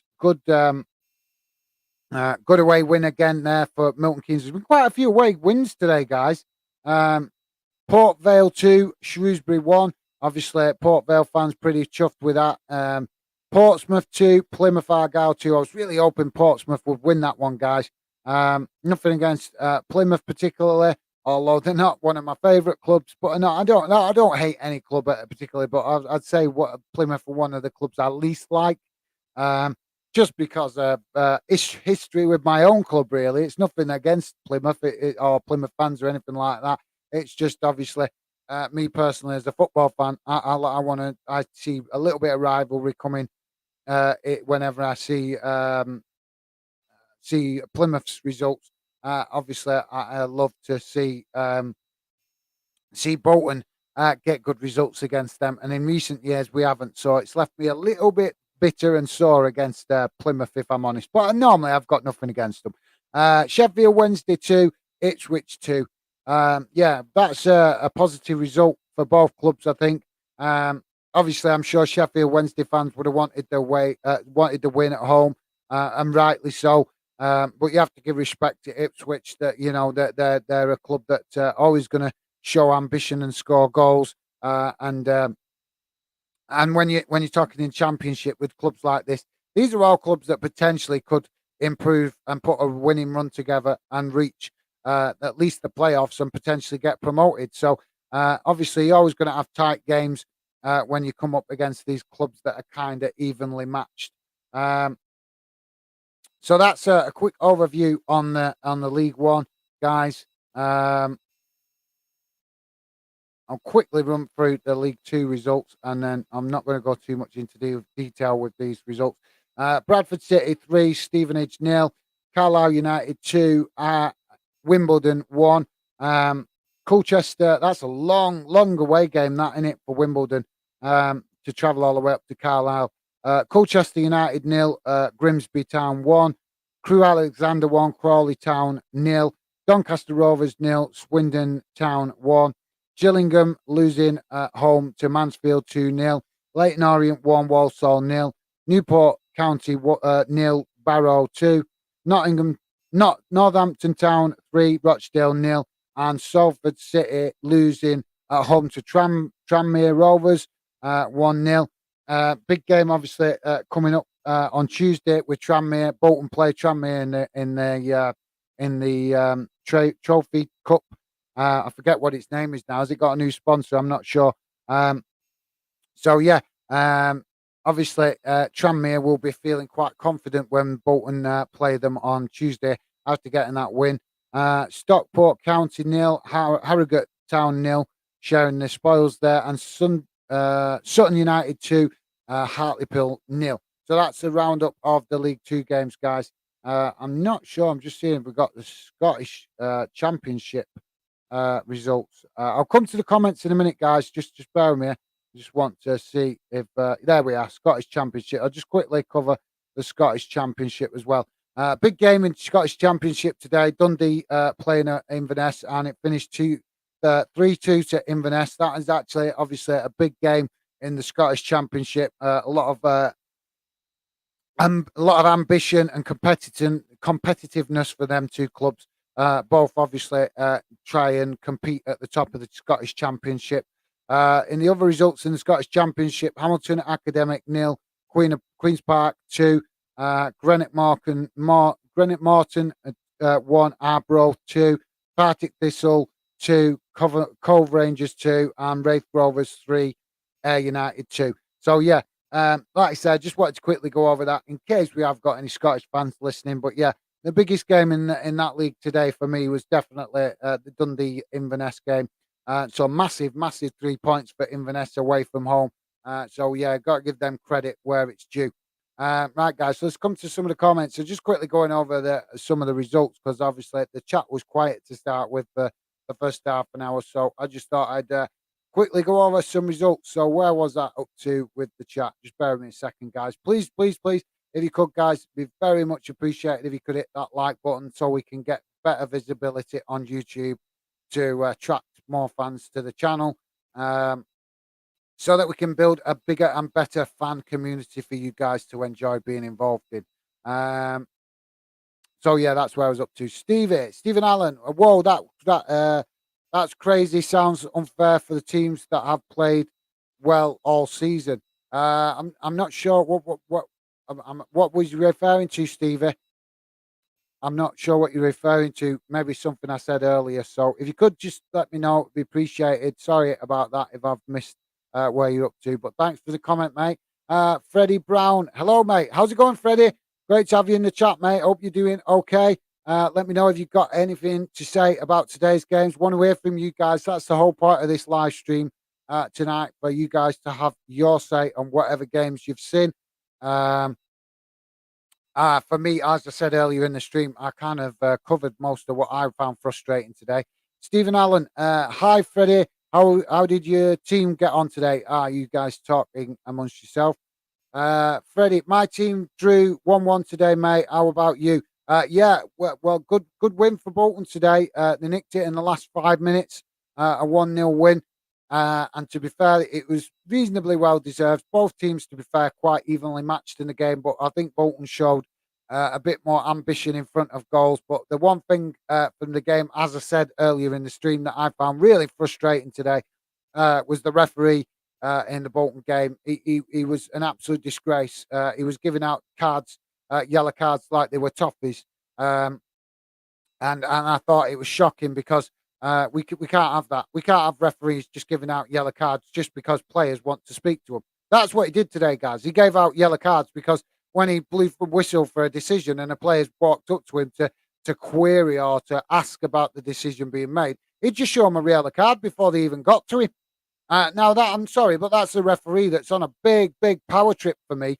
away win again there for Milton Keynes. There's been quite a few away wins today, guys. Port Vale 2, Shrewsbury 1. Obviously, Port Vale fans pretty chuffed with that. Portsmouth 2, Plymouth Argyle 2. I was really hoping Portsmouth would win that one, guys. Nothing against Plymouth particularly, although they're not one of my favourite clubs. But I don't hate any club particularly, but I'd say Plymouth are one of the clubs I least like. Just because of history with my own club, really. It's nothing against Plymouth or Plymouth fans or anything like that. It's just obviously me personally as a football fan. I see a little bit of rivalry coming whenever I see Plymouth's results. Obviously, I love to see Bolton get good results against them, and in recent years we haven't. So it's left me a little bit bitter and sore against Plymouth, if I'm honest. But normally I've got nothing against them. Sheffield Wednesday 2, Ipswich 2. Yeah, that's a positive result for both clubs, I think. Obviously, I'm sure Sheffield Wednesday fans would have wanted the win at home, and rightly so. But you have to give respect to Ipswich that that they're a club that's always going to show ambition and score goals. And when you're talking in Championship with clubs like this, these are all clubs that potentially could improve and put a winning run together and reach at least the playoffs and potentially get promoted. So obviously, you're always going to have tight games when you come up against these clubs that are kind of evenly matched. So that's a quick overview on the League One, guys. I'll quickly run through the League Two results, and then I'm not going to go too much into detail with these results. Bradford City 3, Stevenage 0, Carlisle United 2, Wimbledon 1. Colchester, that's a long away game, that, isn't it, for Wimbledon, to travel all the way up to Carlisle. Colchester United 0, Grimsby Town 1, Crewe Alexander 1, Crawley Town 0, Doncaster Rovers 0, Swindon Town 1, Gillingham losing at home to Mansfield 2-0, Leyton Orient 1, Walsall 0, Newport County 0, Barrow 2, Northampton Town 3, Rochdale 0, and Salford City losing at home to Tranmere Rovers 1-0. Big game, obviously, coming up on Tuesday with Tranmere. Bolton play Tranmere in the Trophy Cup. I forget what its name is now. Has it got a new sponsor? I'm not sure. Obviously, Tranmere will be feeling quite confident when Bolton play them on Tuesday after getting that win. Stockport County 0, Harrogate Town 0, sharing the spoils there, and Sutton United 2, Hartlepool 0. So that's a roundup of the League Two games, guys. I'm not sure. I'm just seeing if we've got the Scottish Championship results. I'll come to the comments in a minute, guys. Just bear with me. I just want to see if there we are, Scottish Championship. I'll just quickly cover the Scottish Championship as well. Big game in Scottish Championship today. Dundee playing at Inverness, and it finished 3-2 to Inverness. That is actually obviously a big game in the Scottish Championship. A lot of ambition and competitiveness for them two clubs. both obviously try and compete at the top of the Scottish Championship. In the other results in the Scottish Championship, Hamilton Academic 0, Queen's Park 2, Granite Morton 1, Arbroath 2, Partick Thistle 2, Cove Rangers 2, and Wraith Rovers 3, Ayr United 2. So yeah, like I said, I just wanted to quickly go over that in case we have got any Scottish fans listening. But yeah, the biggest game in that league today for me was definitely the Dundee Inverness game. So massive 3 points for Inverness away from home. So yeah, got to give them credit where it's due. Right, guys, so let's come to some of the comments. So just quickly going over some of the results, because obviously the chat was quiet to start with the first half an hour. So I just thought I'd quickly go over some results. So where was that up to with the chat? Just bear with me a second, guys. Please, if you could, guys, be very much appreciated if you could hit that like button so we can get better visibility on YouTube to attract more fans to the channel. So that we can build a bigger and better fan community for you guys to enjoy being involved in. So yeah, that's where I was up to. Stephen Allen. Whoa, that's crazy. Sounds unfair for the teams that have played well all season. I'm not sure what was you referring to, Stevie. I'm not sure what you're referring to. Maybe something I said earlier. So if you could just let me know, it'd be appreciated. Sorry about that if I've missed where you're up to. But thanks for the comment, mate. Freddie Brown. Hello, mate. How's it going, Freddie? Great to have you in the chat, mate. Hope you're doing okay. Let me know if you've got anything to say about today's games. Want to hear from you guys. That's the whole part of this live stream tonight, for you guys to have your say on whatever games you've seen. For me, as I said earlier in the stream, I kind of covered most of what I found frustrating today. Stephen Allen, hi Freddie. How did your team get on today? Are you guys talking amongst yourself? Freddie, my team drew 1-1 today, mate. How about you? Yeah, well, good win for Bolton today. They nicked it in the last 5 minutes, a 1-0 win. And to be fair, it was reasonably well deserved. Both teams, to be fair, quite evenly matched in the game, but I think Bolton showed a bit more ambition in front of goals. But the one thing from the game, as I said earlier in the stream, that I found really frustrating today was the referee in the Bolton game. He was an absolute disgrace. He was giving out cards, yellow cards, like they were toffees. And I thought it was shocking because we can't have that. We can't have referees just giving out yellow cards just because players want to speak to them. That's what he did today, guys. He gave out yellow cards because when he blew the whistle for a decision and the players walked up to him to query or to ask about the decision being made, he'd just show them a yellow card before they even got to him. Now that I'm sorry, but that's a referee that's on a big power trip for me.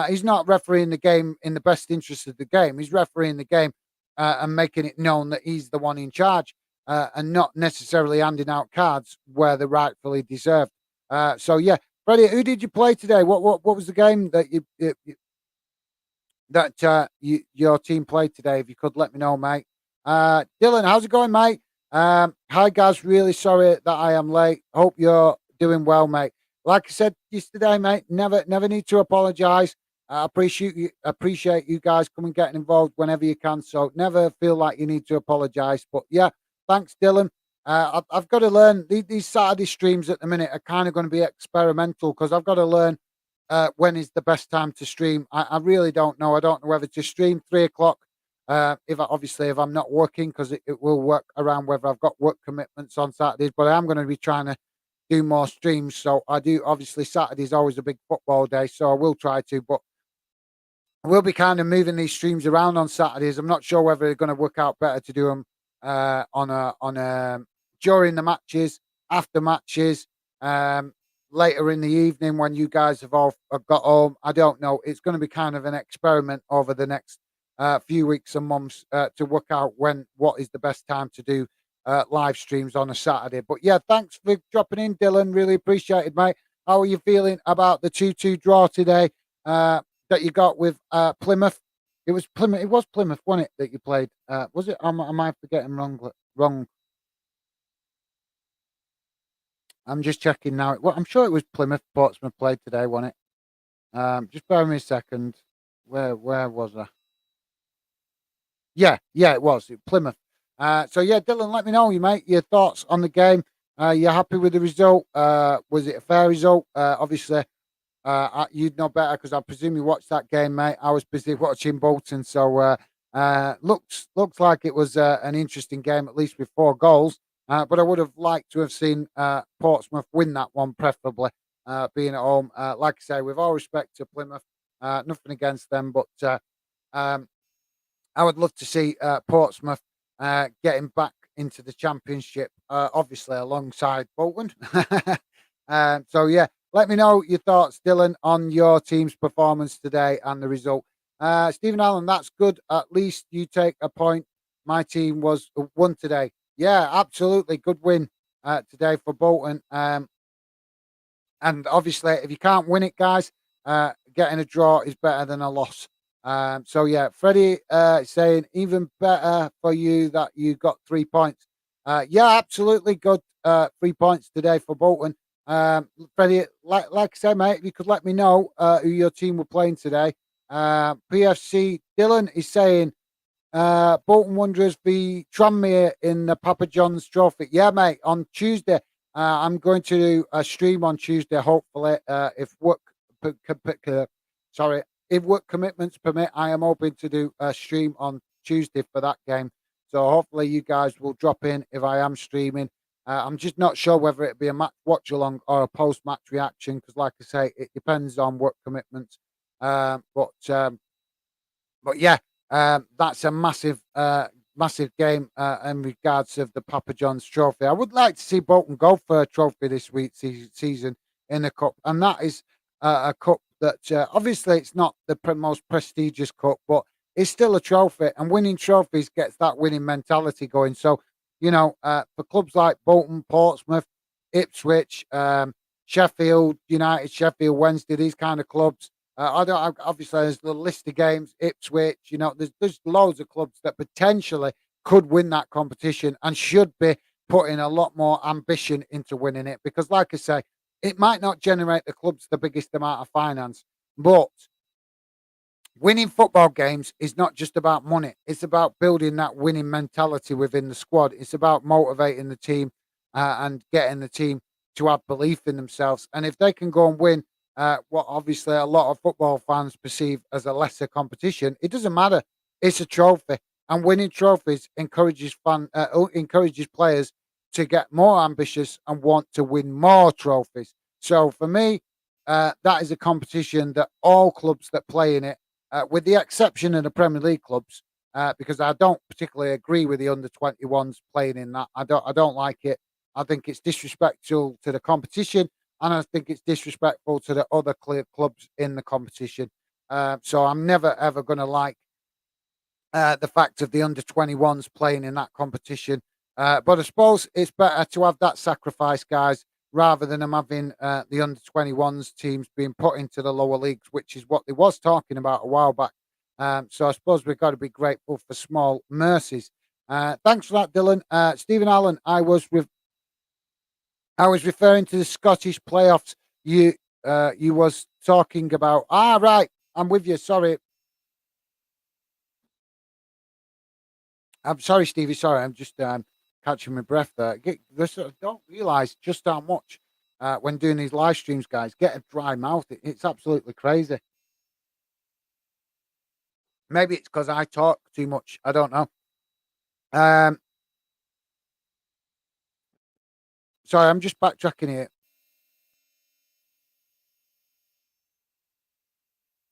He's not refereeing the game in the best interest of the game. He's refereeing the game and making it known that he's the one in charge, and not necessarily handing out cards where they're rightfully deserved. So yeah, Freddie, who did you play today? What was the game that your team played today? If you could let me know, mate. Dylan, how's it going, mate? Hi guys, really sorry that I am late. Hope you're doing well, mate. Like I said yesterday, mate, never need to apologize. I appreciate you guys coming getting involved whenever you can. So never feel like you need to apologize. But yeah, thanks, Dylan. I've got to learn these Saturday streams at the minute are kind of going to be experimental because I've got to learn when is the best time to stream. I really don't know. I don't know whether to stream 3 o'clock. If I'm not working, because it will work around whether I've got work commitments on Saturdays, but I am going to be trying to do more streams. So I do, obviously Saturday's always a big football day, so I will try to, but I will be kind of moving these streams around on Saturdays. I'm not sure whether they're going to work out better to do them during the matches, after matches, later in the evening when you guys have all got home. I don't know. It's going to be kind of an experiment over the next few weeks and months to work out what is the best time to do live streams on a Saturday. But yeah, thanks for dropping in, Dylan. Really appreciate it, mate. How are you feeling about the 2-2 draw today that you got with Plymouth? It was Plymouth. It was Plymouth, wasn't it, that you played? Was it? Am I forgetting wrong? I'm just checking now. Well, I'm sure it was Plymouth Portsmouth played today, wasn't it? Just bear with me a second. Where was I? Yeah, it was Plymouth. So yeah, Dylan, let me know, you mate, your thoughts on the game. You happy with the result? Was it a fair result? Obviously, you'd know better because I presume you watched that game, mate. I was busy watching Bolton, so looks like it was an interesting game, at least with 4 goals. But I would have liked to have seen Portsmouth win that one, preferably being at home. Like I say, with all respect to Plymouth, nothing against them, but um, I would love to see Portsmouth getting back into the Championship, obviously alongside Bolton. So yeah, let me know your thoughts, Dylan, on your team's performance today and the result. Stephen Allen, that's good. At least you take a point. My team was won today. Yeah, absolutely good win today for Bolton. And obviously, if you can't win it, guys, getting a draw is better than a loss. So yeah, Freddie saying even better for you that you got 3 points. Yeah, absolutely good. 3 points today for Bolton. Freddie, like I said, mate, if you could let me know who your team were playing today. PFC Dylan is saying Bolton Wanderers v Tranmere in the Papa John's Trophy. Yeah, mate, on Tuesday. I'm going to do a stream on Tuesday, hopefully, if sorry, if work commitments permit. I am hoping to do a stream on Tuesday for that game. So hopefully you guys will drop in if I am streaming. I'm just not sure whether it be a match watch along or a post match reaction because, like I say, it depends on work commitments. But yeah, that's a massive game in regards of the Papa John's Trophy. I would like to see Bolton go for a trophy this week season in the cup, and that is a cup that obviously it's not the most prestigious cup, but it's still a trophy, and winning trophies gets that winning mentality going. So, for clubs like Bolton, Portsmouth, Ipswich, Sheffield United, Sheffield Wednesday, these kind of clubs. Obviously there's the list of games, Ipswich. There's loads of clubs that potentially could win that competition and should be putting a lot more ambition into winning it. Because, like I say, it might not generate the clubs the biggest amount of finance, but winning football games is not just about money. It's about building that winning mentality within the squad. It's about motivating the team and getting the team to have belief in themselves. And if they can go and win what obviously a lot of football fans perceive as a lesser competition, it doesn't matter. It's a trophy, and winning trophies encourages players to get more ambitious and want to win more trophies. So for me, that is a competition that all clubs that play in it, with the exception of the Premier League clubs, because I don't particularly agree with the under-21s playing in that. I don't like it. I think it's disrespectful to the competition, and I think it's disrespectful to the other clubs in the competition. So I'm never ever going to like the fact of the under-21s playing in that competition. But I suppose it's better to have that sacrifice, guys, rather than them having the under-21s teams being put into the lower leagues, which is what they was talking about a while back. So I suppose we've got to be grateful for small mercies. Thanks for that, Dylan. Stephen Allen, I was referring to the Scottish playoffs. You was talking about. Right. I'm with you. Sorry. I'm sorry, Stevie. Sorry, I'm just catching my breath there. Don't realise just how much when doing these live streams, guys, get a dry mouth. It's absolutely crazy. Maybe it's because I talk too much. I don't know. Um, Sorry, I'm just backtracking here.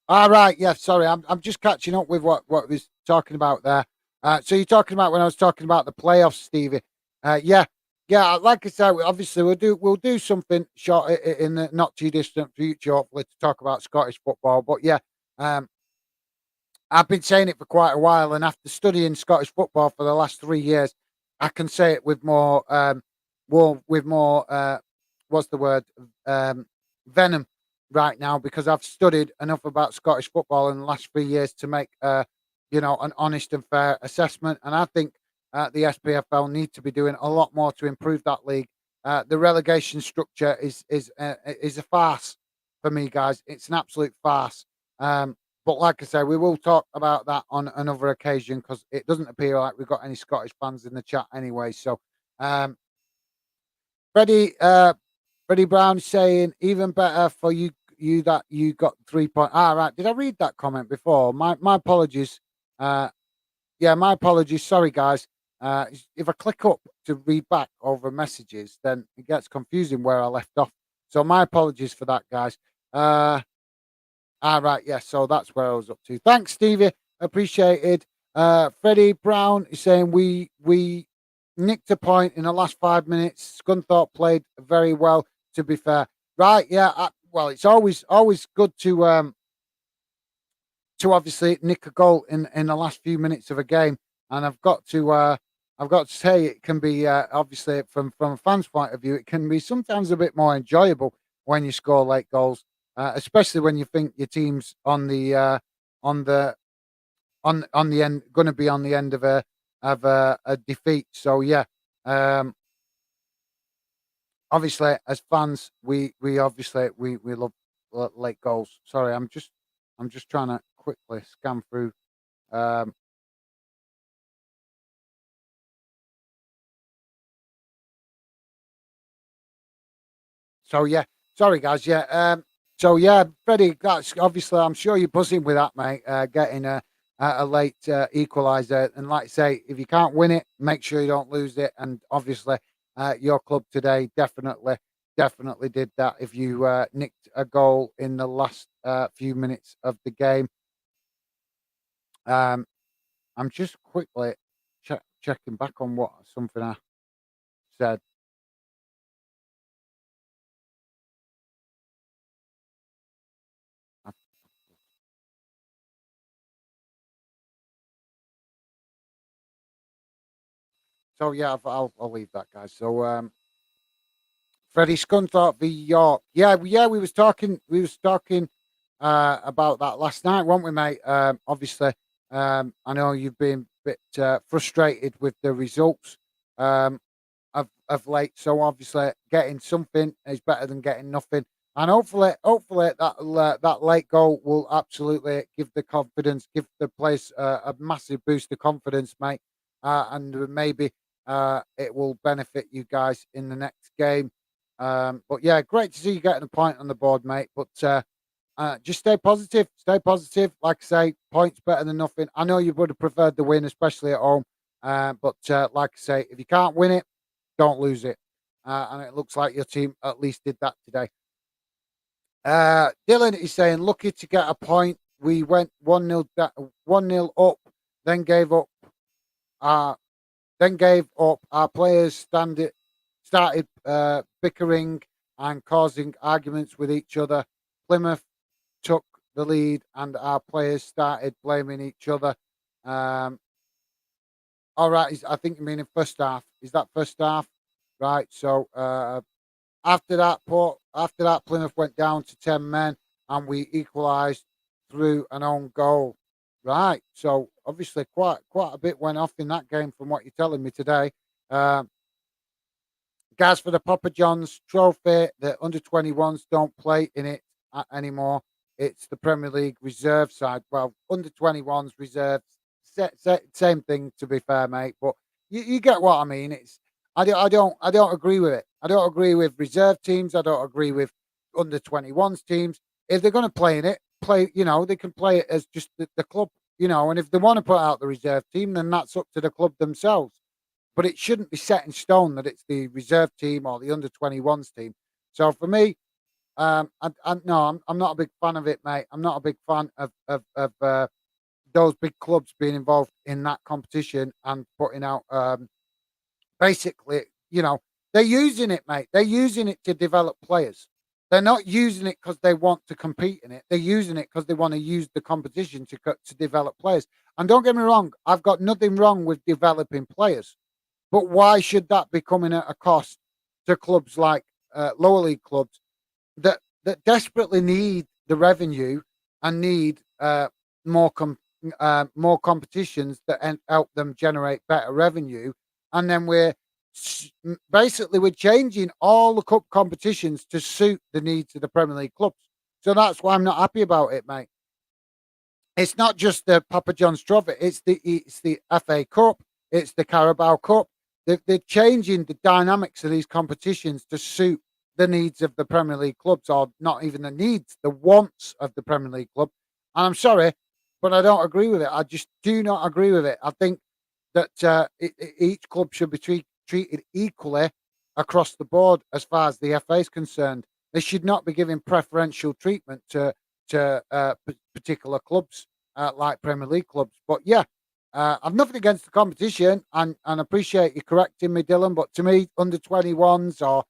Right, yeah, sorry, I'm just catching up with what was talking about there. So you're talking about when I was talking about the playoffs, Stevie. Yeah, yeah. Like I said, obviously we'll do something short in the not too distant future, hopefully, to talk about Scottish football. But yeah, um, I've been saying it for quite a while, and after studying Scottish football for the last 3 years, I can say it with more, what's the word, venom right now because I've studied enough about Scottish football in the last 3 years to make, an honest and fair assessment. And I think the SPFL need to be doing a lot more to improve that league. The relegation structure is a farce for me, guys. It's an absolute farce. But like I say, we will talk about that on another occasion because it doesn't appear like we've got any Scottish fans in the chat anyway. So, um, Freddie, Freddie Brown saying even better for you that you got 3 point. Ah, right. Did I read that comment before? My apologies. Yeah, my apologies. Sorry, guys. If I click up to read back over messages, then it gets confusing where I left off. So my apologies for that, guys. Right, yeah, so that's where I was up to. Thanks, Stevie. Appreciated. Freddie Brown is saying we nicked a point in the last 5 minutes. Scunthorpe played very well, to be fair. Right, yeah. Well, it's always good to obviously nick a goal in the last few minutes of a game, and I've got to say it can be obviously from a fan's point of view, it can be sometimes a bit more enjoyable when you score late goals, especially when you think your team's on the on the end going to be on the end of a defeat. So yeah, um, obviously as fans, we obviously we love late goals. Sorry, I'm just trying to quickly scan through. Um, so yeah, sorry guys. Yeah. So yeah, Freddie, that's obviously I'm sure you're buzzing with that, mate. Getting a late equaliser, and like I say, if you can't win it, make sure you don't lose it. And obviously, your club today definitely did that. If you nicked a goal in the last few minutes of the game, um, I'm just quickly checking back on what something I said. So yeah, I'll leave that, guys. So Freddie Scunthorpe v York. Yeah, we was talking about that last night, weren't we, mate? Obviously, I know you've been a bit frustrated with the results um, of late. So obviously, getting something is better than getting nothing. And hopefully that late goal will absolutely give the confidence, give the place a massive boost of confidence, mate. And maybe it will benefit you guys in the next game. But yeah, great to see you getting a point on the board, mate. But just stay positive. Stay positive. Like I say, points better than nothing. I know you would have preferred the win, especially at home. But like I say, if you can't win it, don't lose it. And it looks like your team at least did that today. Dylan is saying, lucky to get a point. We went 1-0 up, then gave up. Uh, then gave up. Our players started bickering and causing arguments with each other. Plymouth took the lead, and our players started blaming each other. Um, all right, I think you mean in first half. Is that first half? Right. So after that, Plymouth went down to 10 men, and we equalised through an own goal. Right. So obviously, quite a bit went off in that game from what you're telling me today. Um, Guys, for the Papa John's Trophy, the under-21s don't play in it anymore. It's the Premier League reserve side. Well, under-21s reserves, same thing to be fair, mate. But you get what I mean. I don't agree with it. I don't agree with reserve teams. I don't agree with under-21s teams. If they're going to play in it, play. They can play it as just the club. And if they want to put out the reserve team, then that's up to the club themselves, but it shouldn't be set in stone that it's the reserve team or the under-21s team. So for me, no, I'm not a big fan of it, mate. I'm not a big fan of those big clubs being involved in that competition and putting out. Basically, they're using it, mate. They're using it to develop players. They're not using it because they want to compete in it. They're using it because they want to use the competition to develop players. And don't get me wrong, I've got nothing wrong with developing players. But why should that be coming at a cost to clubs like lower league clubs that desperately need the revenue and need more competitions that help them generate better revenue? And then basically we're changing all the cup competitions to suit the needs of the Premier League clubs. So that's why I'm not happy about it, mate. It's not just the Papa John's Trophy. It's the FA Cup. It's the Carabao Cup. They're changing the dynamics of these competitions to suit the needs of the Premier League clubs, or not even the needs, the wants of the Premier League club. And I'm sorry, but I don't agree with it. I just do not agree with it. I think that each club should be treated equally across the board as far as the FA is concerned. They should not be giving preferential treatment to particular clubs like Premier League clubs. But yeah, I've nothing against the competition, and appreciate you correcting me, Dylan. But to me, under 21s or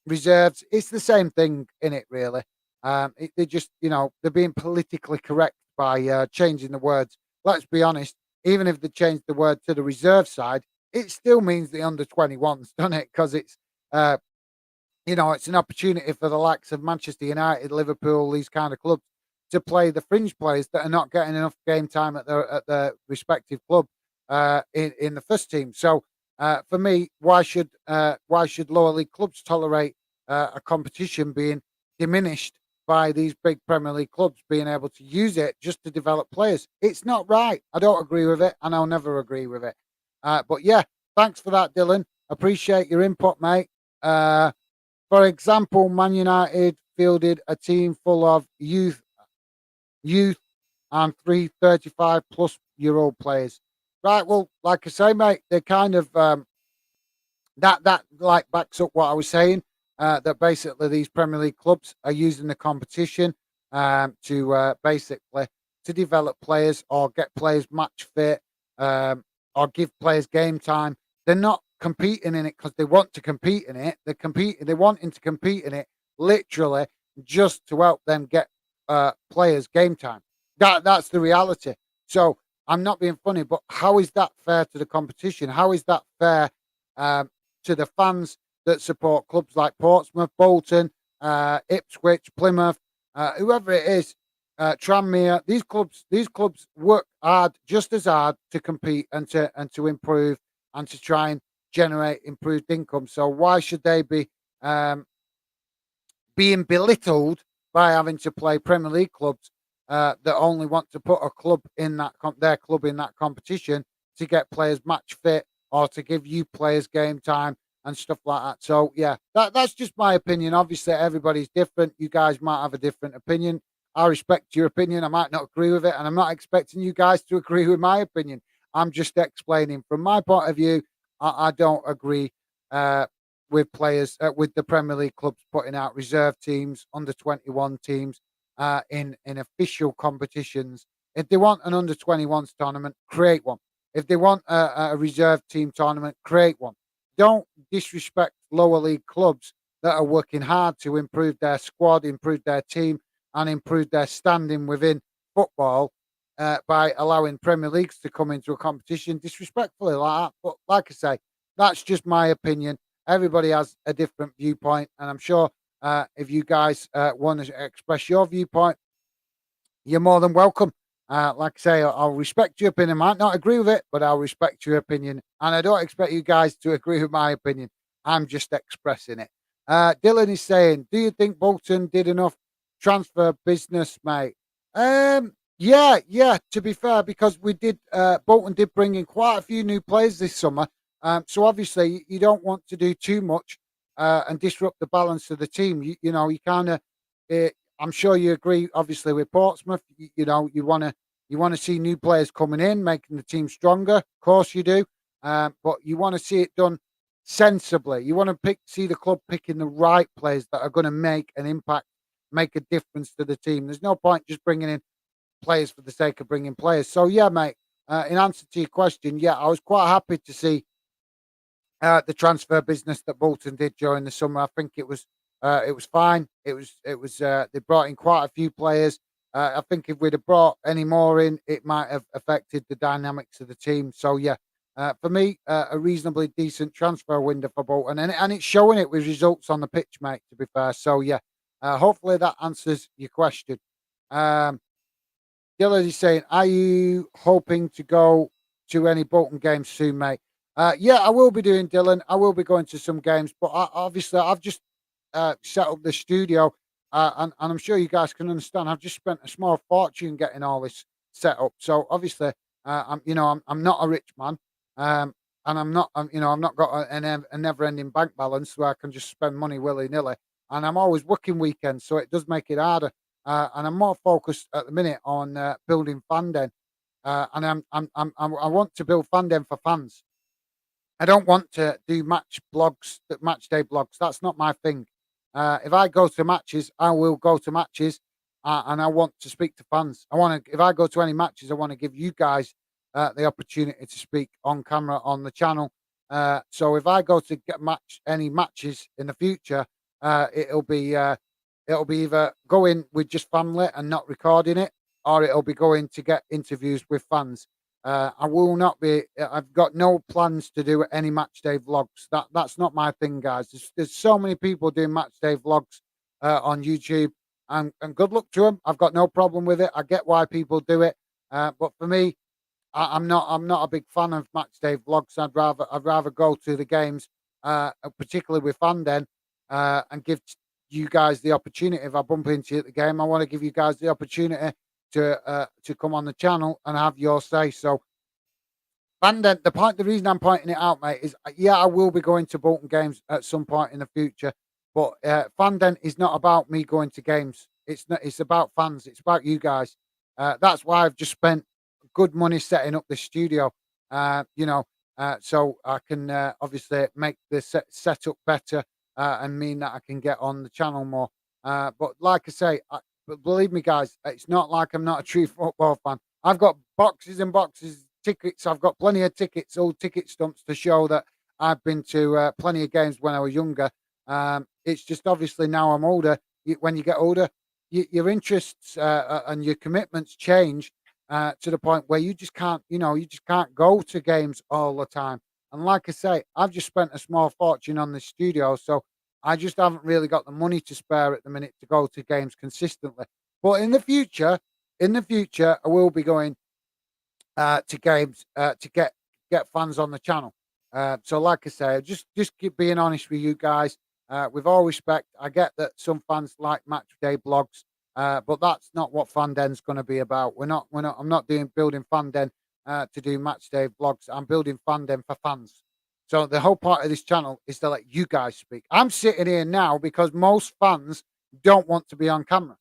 reserves, it's the same thing in it, really. They just, they're being politically correct by changing the words. Let's be honest, even if they change the word to the reserve side, it still means the under 21s, doesn't it? Because it's an opportunity for the likes of Manchester United, Liverpool, these kind of clubs to play the fringe players that are not getting enough game time at their respective club in the first team. So for me, why should lower league clubs tolerate a competition being diminished by these big Premier League clubs being able to use it just to develop players? It's not right. I don't agree with it, and I'll never agree with it. But yeah, thanks for that, Dylan. Appreciate your input, mate. For example, Man United fielded a team full of youth and 35+ year old players. Right. Well, like I say, mate, they kind of that like backs up what I was saying. That basically these Premier League clubs are using the competition to basically to develop players or get players match fit or give players game time. They're not competing in it because they want to compete in it. They're wanting to compete in it literally just to help them get players game time. That's the reality. So I'm not being funny, but how is that fair to the competition? How is that fair to the fans that support clubs like Portsmouth, Bolton, Ipswich, Plymouth, whoever it is, Tranmere? These clubs work hard, just as hard, to compete and to improve and to try and generate improved income. So why should they be being belittled by having to play Premier League clubs that only want to put a club in their club in that competition to get players match fit or to give you players game time and stuff like that? So yeah, that's just my opinion. Obviously, everybody's different. You guys might have a different opinion. I respect your opinion. I might not agree with it, and I'm not expecting you guys to agree with my opinion. I'm just explaining from my point of view. I don't agree with players with the Premier League clubs putting out reserve teams, under 21 teams in official competitions. If they want an under 21s tournament, create one. If they want a reserve team tournament, create one. Don't disrespect lower league clubs that are working hard to improve their squad, improve their team, and improve their standing within football by allowing Premier Leagues to come into a competition disrespectfully like that. But like I say, that's just my opinion. Everybody has a different viewpoint, and I'm sure if you guys want to express your viewpoint, you're more than welcome. Like I say, I'll respect your opinion. I might not agree with it, but I'll respect your opinion. And I don't expect you guys to agree with my opinion. I'm just expressing it. Dylan is saying, do you think Bolton did enough transfer business, mate? Yeah, to be fair, because Bolton did bring in quite a few new players this summer. So obviously you don't want to do too much and disrupt the balance of the team. You kind of, I'm sure you agree, obviously, with Portsmouth. You want to see new players coming in, making the team stronger. Of course you do, but you want to see it done sensibly. You want to see the club picking the right players that are going to make an impact, make a difference to the team. There's no point just bringing in players for the sake of bringing players. So yeah, mate. In answer to your question, yeah, I was quite happy to see the transfer business that Bolton did during the summer. I think it was fine. It was they brought in quite a few players. I think if we'd have brought any more in, it might have affected the dynamics of the team. So yeah, for me, a reasonably decent transfer window for Bolton, and it's showing it with results on the pitch, mate. To be fair, so yeah, hopefully that answers your question. Dylan is saying, are you hoping to go to any Bolton games soon, mate? Yeah, I will be doing, Dylan. I will be going to some games, but obviously I've just set up the studio. and I'm sure you guys can understand. I've just spent a small fortune getting all this set up. So obviously, I'm not a rich man, um, and I've not got a never-ending bank balance where I can just spend money willy-nilly. And I'm always working weekends, so it does make it harder. And I'm more focused at the minute on building fandom, and I want to build fandom for fans. I don't want to do match day blogs. That's not my thing. If I go to matches, I will go to matches, and I want to speak to fans. I want to. If I go to any matches, I want to give you guys the opportunity to speak on camera on the channel. So if I go to get any matches in the future, it'll be either going with just family and not recording it, or it'll be going to get interviews with fans. I will not be. I've got no plans to do any match day vlogs. That's not my thing, guys. There's so many people doing match day vlogs on YouTube, and good luck to them. I've got no problem with it. I get why people do it, but for me, I'm not a big fan of match day vlogs. I'd rather go to the games, particularly with fandom, and give you guys the opportunity. If I bump into you at the game, I want to give you guys the opportunity to come on the channel and have your say. So, fandom, the reason I'm pointing it out, mate, is yeah, I will be going to Bolton games at some point in the future, but fandom is not about me going to games. It's not. It's about fans. It's about you guys. That's why I've just spent good money setting up the studio. So I can obviously make the setup better and mean that I can get on the channel more. But like I say, but believe me, guys, it's not like I'm not a true football fan. I've got boxes and boxes of tickets. I've got plenty of tickets, old ticket stumps to show that I've been to plenty of games when I was younger. It's just obviously now I'm older. When you get older, your interests and your commitments change to the point where you just can't go to games all the time. And like I say, I've just spent a small fortune on this studio, so I just haven't really got the money to spare at the minute to go to games consistently. But in the future, I will be going to games to get fans on the channel. So, like I say, just keep being honest with you guys. With all respect, I get that some fans like match day blogs, but that's not what fandom's going to be about. We're not. I'm not doing building fandom to do match day vlogs. I'm building fandom for fans. So the whole part of this channel is to let you guys speak. I'm sitting here now because most fans don't want to be on camera.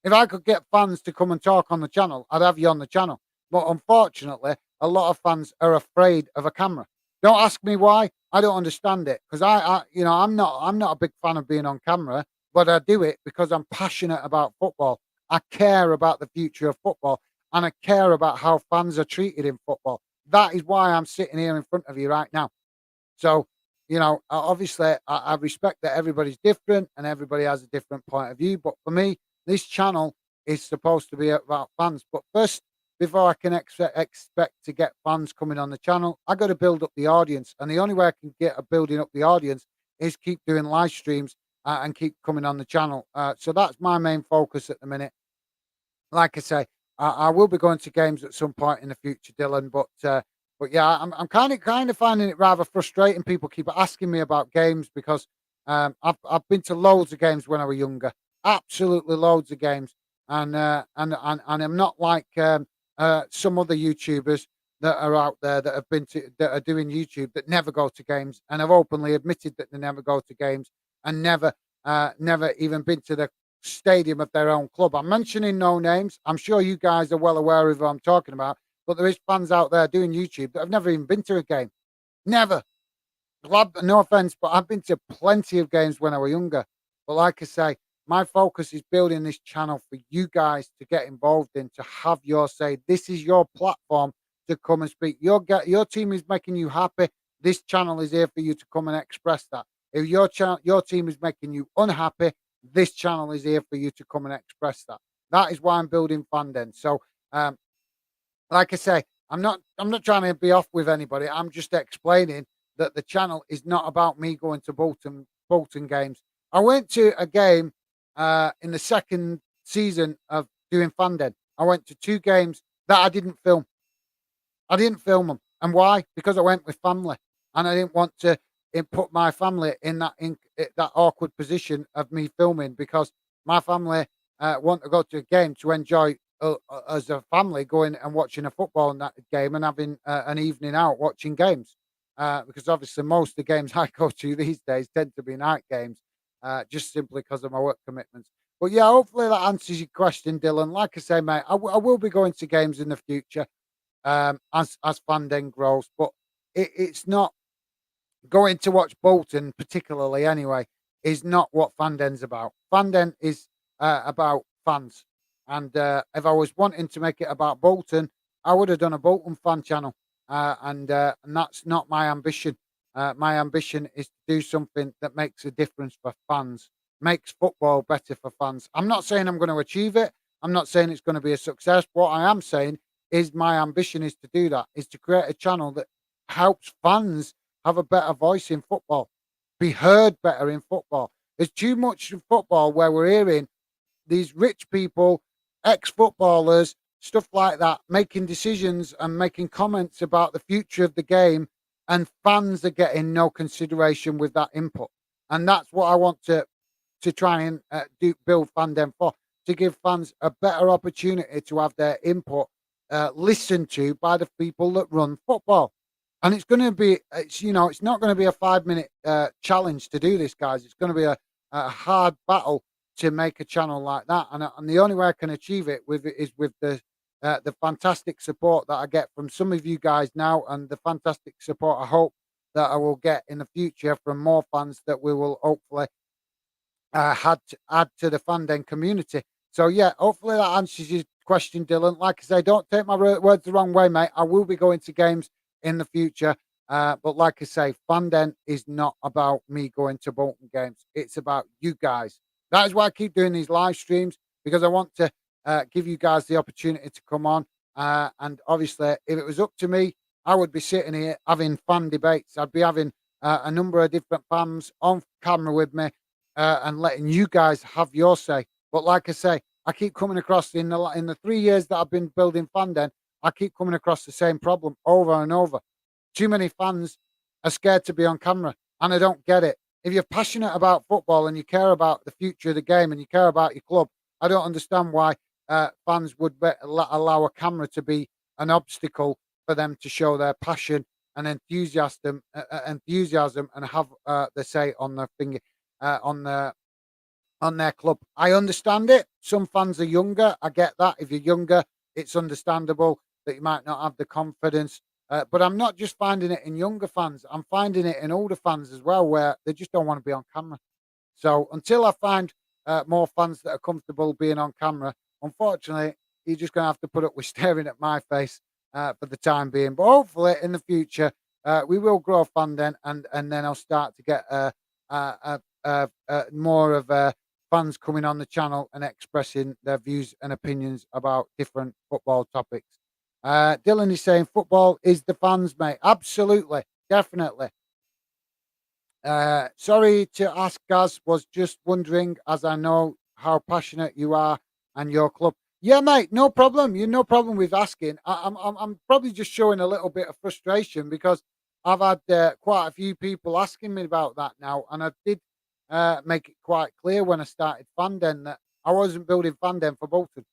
If I could get fans to come and talk on the channel, I'd have you on the channel. But unfortunately, a lot of fans are afraid of a camera. Don't ask me why. I don't understand it because I'm not a big fan of being on camera, but I do it because I'm passionate about football. I care about the future of football and I care about how fans are treated in football. That is why I'm sitting here in front of you right now. So, obviously, I respect that everybody's different and everybody has a different point of view. But for me, this channel is supposed to be about fans. But first, before I can expect to get fans coming on the channel, I got to build up the audience. And the only way I can get a building up the audience is keep doing live streams and keep coming on the channel. So that's my main focus at the minute. Like I say, I will be going to games at some point in the future, Dylan. But yeah, I'm kind of finding it rather frustrating. People keep asking me about games because I've been to loads of games when I was younger, absolutely loads of games, and I'm not like some other YouTubers that are out there that are doing YouTube that never go to games and have openly admitted that they never go to games and never even been to the stadium of their own club. I'm mentioning no names. I'm sure you guys are well aware of who I'm talking about, but there is fans out there doing YouTube that have never even been to a game. Never. No offense, but I've been to plenty of games when I was younger. But like I say, my focus is building this channel for you guys to get involved in, to have your say. This is your platform to come and speak. Your team is making you happy. This channel is here for you to come and express that. If your team is making you unhappy, this channel is here for you to come and express that. That is why I'm building fandom. So, like I say, I'm not trying to be off with anybody. I'm just explaining that the channel is not about me going to Bolton games. I went to a game in the second season of doing fandom. I went to 2 games that I didn't film. I didn't film them. And why? Because I went with family. And I didn't want to put my family in that awkward position of me filming because My family want to go to a game to enjoy as a family going and watching a football game and having an evening out watching games. Because obviously most of the games I go to these days tend to be night games, just simply because of my work commitments. But yeah, hopefully that answers your question, Dylan. Like I say, mate, I will be going to games in the future as fandom grows, but it's not going to watch Bolton, particularly anyway, is not what fandom's about. Fandom is about fans, and if I was wanting to make it about Bolton, I would have done a Bolton fan channel, and that's not my ambition. My ambition is to do something that makes a difference for fans, makes football better for fans. I'm not saying I'm going to achieve it. I'm not saying it's going to be a success. What I am saying is my ambition is to do that, is to create a channel that helps fans have a better voice in football, be heard better in football. There's too much in football where we're hearing these rich people, ex-footballers, stuff like that, making decisions and making comments about the future of the game, and fans are getting no consideration with that input. And that's what I want to try and build fandom for, to give fans a better opportunity to have their input listened to by the people that run football. And it's going to be, it's not going to be a 5 minute challenge to do this, guys. It's going to be a hard battle to make a channel like that. And the only way I can achieve it is with the fantastic support that I get from some of you guys now, and the fantastic support I hope that I will get in the future from more fans that we will hopefully add to the fandom community. So yeah, hopefully that answers your question, Dylan. Like I say, don't take my words the wrong way, mate. I will be going to games in the future. But like I say, fandom is not about me going to Bolton games. It's about you guys. That is why I keep doing these live streams, because I want to give you guys the opportunity to come on. And obviously, if it was up to me, I would be sitting here having fan debates. I'd be having a number of different fans on camera with me, and letting you guys have your say. But like I say, I keep coming across in the 3 years that I've been building fandom, I keep coming across the same problem over and over. Too many fans are scared to be on camera, and I don't get it. If you're passionate about football and you care about the future of the game and you care about your club, I don't understand why fans would allow a camera to be an obstacle for them to show their passion and enthusiasm and have the say on their finger on their club. I understand it. Some fans are younger. I get that. If you're younger, it's understandable that you might not have the confidence. But I'm not just finding it in younger fans. I'm finding it in older fans as well, where they just don't want to be on camera. So until I find more fans that are comfortable being on camera, unfortunately, you're just going to have to put up with staring at my face for the time being. But hopefully, in the future, we will grow fandom, and then I'll start to get more of fans coming on the channel and expressing their views and opinions about different football topics. Dylan is saying football is the fans, mate. Absolutely, definitely. Sorry to ask, Gaz. Was just wondering, as I know how passionate you are and your club. Yeah, mate. No problem. You no problem with asking. I'm probably just showing a little bit of frustration because I've had quite a few people asking me about that now, and I did make it quite clear when I started fandom that I wasn't building fandom for Bolton.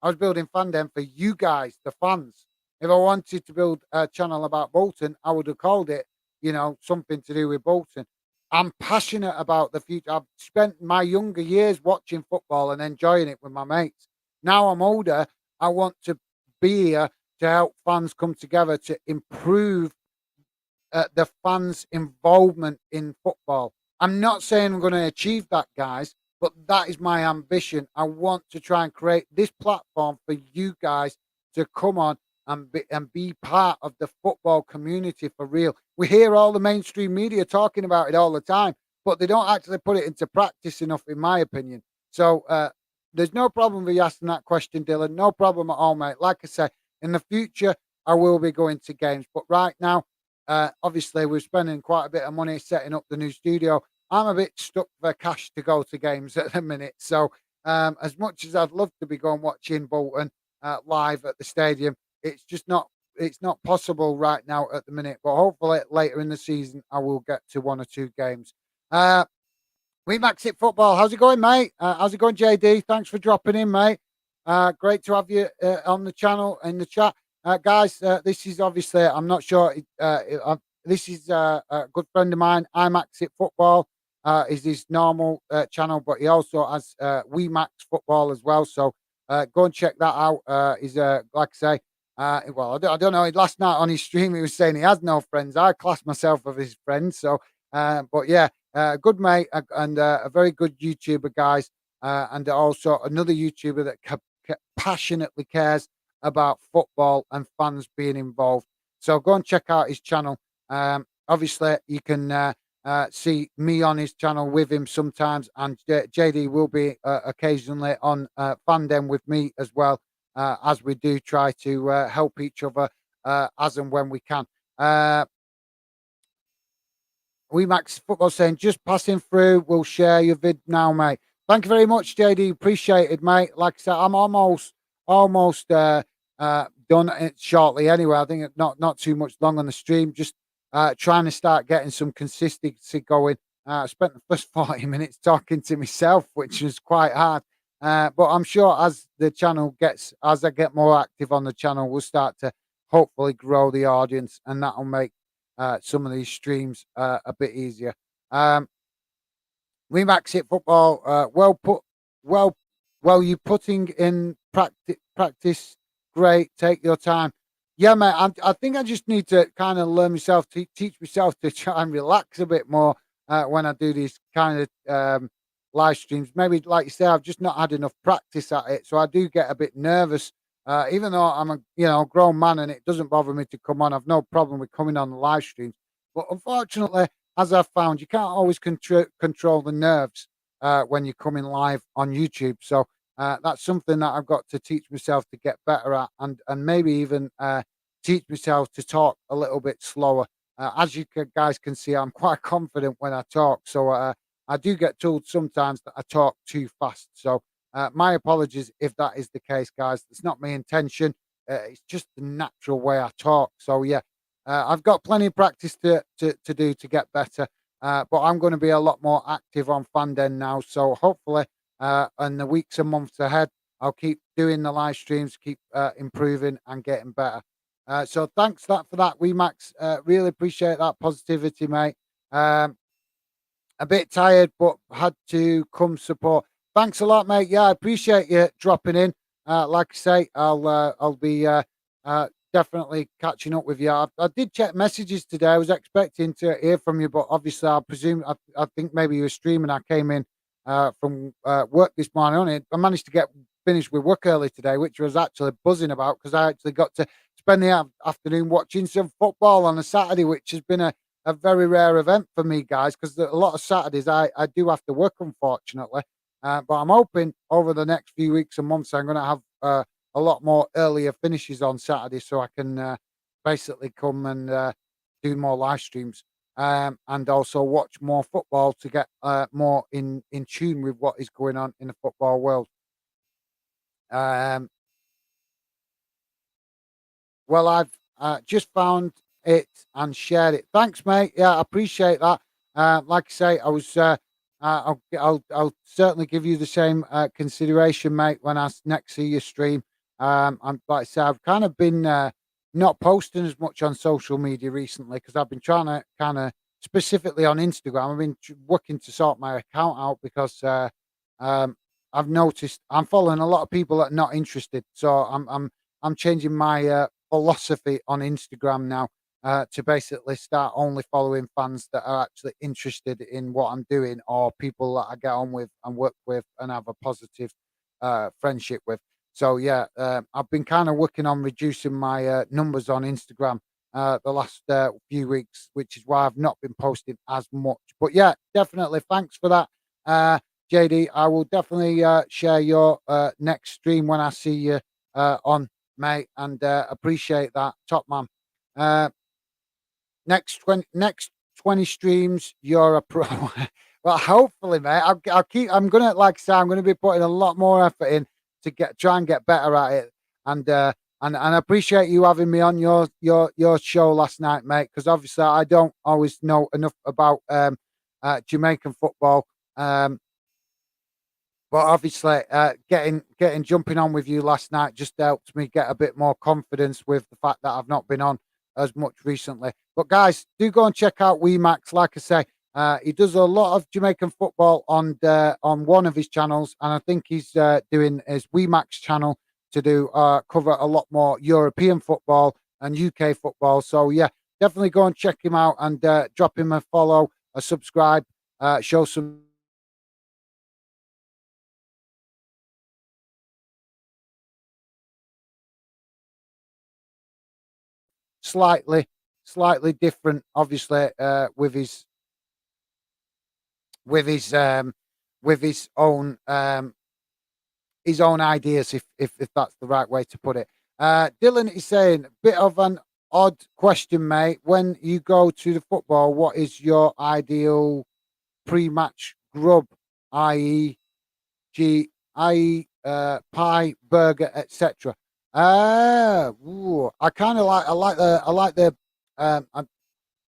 I was building fandom for you guys, the fans. If I wanted to build a channel about Bolton, I would have called it, something to do with Bolton. I'm passionate about the future. I've spent my younger years watching football and enjoying it with my mates. Now I'm older. I want to be here to help fans come together to improve the fans' involvement in football. I'm not saying I'm going to achieve that, guys, but that is my ambition. I want to try and create this platform for you guys to come on and be part of the football community for real. We hear all the mainstream media talking about it all the time, but they don't actually put it into practice enough, in my opinion. So there's no problem with you asking that question, Dylan. No problem at all, mate. Like I say, in the future, I will be going to games, but right now, obviously, we're spending quite a bit of money setting up the new studio. I'm a bit stuck for cash to go to games at the minute. So, as much as I'd love to be going watching Bolton live at the stadium, it's not possible right now at the minute. But hopefully, later in the season, I will get to one or two games. We Max It Football. How's it going, mate? How's it going, JD? Thanks for dropping in, mate. Great to have you on the channel in the chat, guys. This is obviously I'm not sure. This is a good friend of mine. I Max It Football is his normal channel, but he also has We Max Football as well. So go and check that out. He's like I say. Well, I don't know. Last night on his stream, he was saying he has no friends. I class myself as his friend. So, but yeah, good mate and a very good YouTuber, guys, and also another YouTuber that passionately cares about football and fans being involved. So go and check out his channel. Obviously, you can see me on his channel with him sometimes, and JD will be occasionally on Fandom with me as well, as we do try to help each other as and when we can. We Max Football saying, just passing through. We'll share your vid now, mate. Thank you very much, JD. Appreciate it, mate. Like I said, I'm almost done it shortly anyway. I think not too much long on the stream. Just trying to start getting some consistency going. I spent the first 40 minutes talking to myself, which was quite hard. But I'm sure as the channel as I get more active on the channel, we'll start to hopefully grow the audience, and that'll make some of these streams a bit easier. We Max It Football. Well, you putting in practice. Great. Take your time. Yeah, mate. I think I just need to kind of learn myself to teach myself to try and relax a bit more when I do these kind of live streams. Maybe, like you say, I've just not had enough practice at it, so I do get a bit nervous. Even though I'm a grown man and it doesn't bother me to come on, I've no problem with coming on the live streams. But unfortunately, as I've found, you can't always control the nerves when you're coming live on YouTube. So that's something that I've got to teach myself to get better at, and maybe even teach myself to talk a little bit slower. As you guys can see, I'm quite confident when I talk. So I do get told sometimes that I talk too fast. So my apologies if that is the case, guys. It's not my intention. It's just the natural way I talk. So yeah, I've got plenty of practice to do to get better. But I'm going to be a lot more active on Fandom now. So hopefully, in the weeks and months ahead, I'll keep doing the live streams, keep improving and getting better. So thanks for that, Max. Really appreciate that positivity, mate. A bit tired, but had to come support. Thanks a lot, mate. Yeah, I appreciate you dropping in. Like I say, I'll be definitely catching up with you. I did check messages today. I was expecting to hear from you, but obviously, I think maybe you were streaming. I came in from work this morning. I managed to get finished with work early today, which I was actually buzzing about because I actually got to spend the afternoon watching some football on a Saturday, which has been a very rare event for me, guys, because a lot of Saturdays I do have to work, unfortunately. But I'm hoping over the next few weeks and months I'm going to have a lot more earlier finishes on Saturday, so I can basically come and do more live streams and also watch more football to get more in tune with what is going on in the football world. Well, I've just found it and shared it. Thanks, mate. Yeah, I appreciate that. Like I say, I was. I'll certainly give you the same consideration, mate, when I next see your stream. I'm like I say, I've kind of been not posting as much on social media recently because I've been trying to kind of specifically on Instagram. I've been working to sort my account out because I've noticed I'm following a lot of people that are not interested. So I'm changing my philosophy on Instagram now to basically start only following fans that are actually interested in what I'm doing or people that I get on with and work with and have a positive friendship with. So yeah, I've been kind of working on reducing my numbers on Instagram the last few weeks, which is why I've not been posting as much. But yeah, definitely thanks for that, JD. I will definitely share your next stream when I see you on, mate, and appreciate that, top man. Next 20 streams, you're a pro. Well, hopefully, mate. I'll keep. I'm gonna, like I say, I'm gonna be putting a lot more effort in to try and get better at it. And I appreciate you having me on your show last night, mate. Because obviously, I don't always know enough about Jamaican football. But obviously, getting jumping on with you last night just helped me get a bit more confidence with the fact that I've not been on as much recently. But guys, do go and check out Max. Like I say, he does a lot of Jamaican football on one of his channels, and I think he's doing his Max channel to do cover a lot more European football and UK football. So yeah, definitely go and check him out and drop him a follow, a subscribe, show some slightly different, obviously, with his um with his own ideas, if that's the right way to put it. Dylan is saying, bit of an odd question, mate. When you go to the football, what is your ideal pre-match grub, i.e., pie, burger, etc. I kind of like. I like the.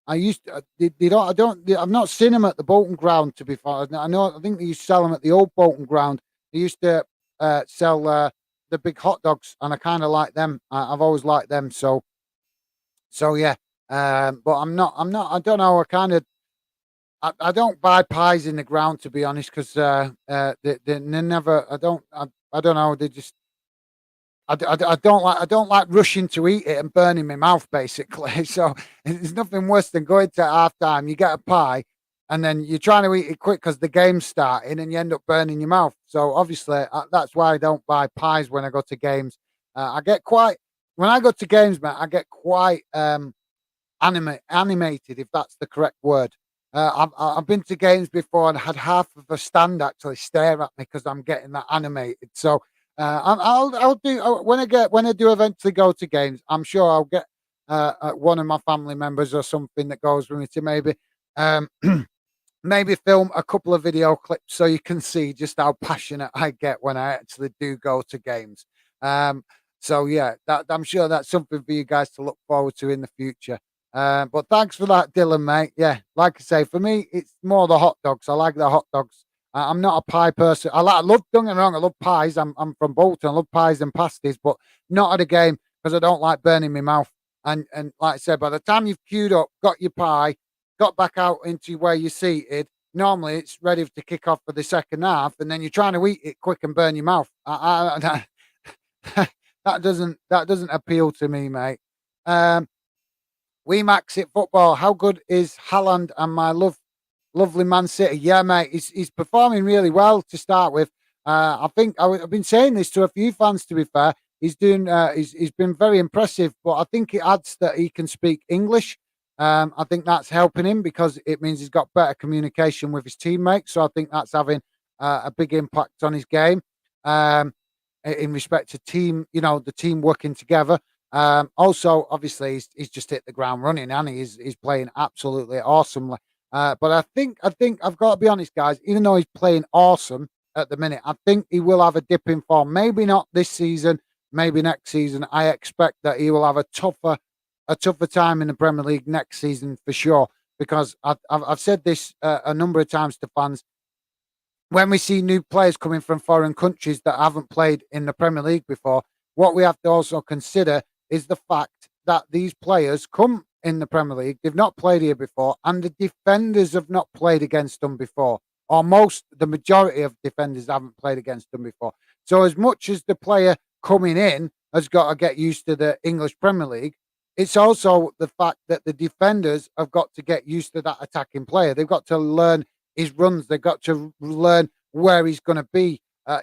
I used to, they don't. I've not seen them at the Bolton ground. To be fair, I know. I think they used to sell them at the old Bolton ground. They used to sell the big hot dogs, and I kind of like them. I've always liked them. So yeah. But I'm not. I don't know. I don't buy pies in the ground, to be honest, because they never. I don't know. They just. I don't like rushing to eat it and burning my mouth, basically. So there's nothing worse than going to half time. You get a pie, and then you're trying to eat it quick because the game's starting, and you end up burning your mouth. So obviously, that's why I don't buy pies when I go to games. I get quite when I go to games, man. I get quite animated, if that's the correct word. I've been to games before and had half of a stand actually stare at me because I'm getting that animated. So I'll do when I do eventually go to games. I'm sure I'll get one of my family members or something that goes with me to maybe um, maybe film a couple of video clips so you can see just how passionate I get when I actually do go to games. So yeah, I'm sure that's something for you guys to look forward to in the future. But thanks for that, Dylan, mate. Yeah, like I say, for me, it's more the hot dogs. I like the hot dogs. I'm not a pie person. I love. Don't get me wrong. I love pies. I'm from Bolton. I love pies and pasties, but not at a game because I don't like burning my mouth. And like I said, by the time you've queued up, got your pie, got back out into where you're seated, normally it's ready to kick off for the second half, and then you're trying to eat it quick and burn your mouth. That doesn't appeal to me, mate. Um, we max it football. How good is Haaland and my lovely Man City? Yeah, mate, he's performing really well to start with. I think I've been saying this to a few fans. To be fair, he's doing. He's been very impressive, but I think it adds that he can speak English. I think that's helping him because it means he's got better communication with his teammates. So I think that's having a big impact on his game. In respect to team, the team working together. Also, obviously, he's just hit the ground running, and he's playing absolutely awesomely. But I think I've got to be honest, guys. Even though he's playing awesome at the minute, I think he will have a dip in form. Maybe not this season, maybe next season. I expect that he will have a tougher time in the Premier League next season for sure. Because I've said this a number of times to fans. When we see new players coming from foreign countries that haven't played in the Premier League before, what we have to also consider is the fact that these players come in the Premier League, they've not played here before, and the defenders have not played against them before, or the majority of defenders haven't played against them before. So, as much as the player coming in has got to get used to the English Premier League, it's also the fact that the defenders have got to get used to that attacking player. They've got to learn his runs. They've got to learn where he's going to be. I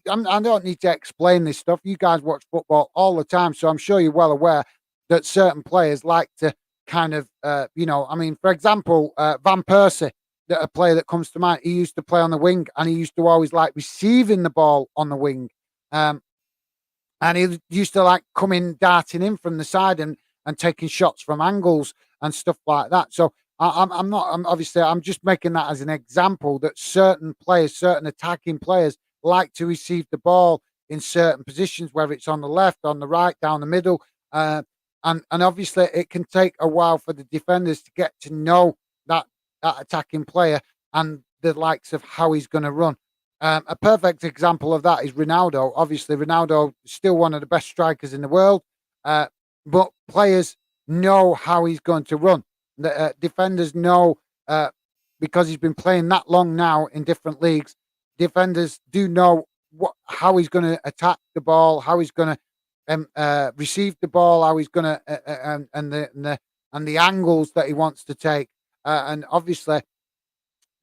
don't need to explain this stuff. You guys watch football all the time, so I'm sure you're well aware that certain players like to kind of, for example, Van Persie, a player that comes to mind, he used to play on the wing and he used to always like receiving the ball on the wing. And he used to like coming darting in from the side and taking shots from angles and stuff like that. So I'm just making that as an example that certain players, certain attacking players like to receive the ball in certain positions, whether it's on the left, on the right, down the middle. And obviously it can take a while for the defenders to get to know that attacking player and the likes of how he's going to run. A perfect example of that is Ronaldo. Obviously, Ronaldo is still one of the best strikers in the world, but players know how he's going to run. The defenders know because he's been playing that long now in different leagues. Defenders do know how he's going to attack the ball, how he's going to receive the ball, how he's going to and the angles that he wants to take, and obviously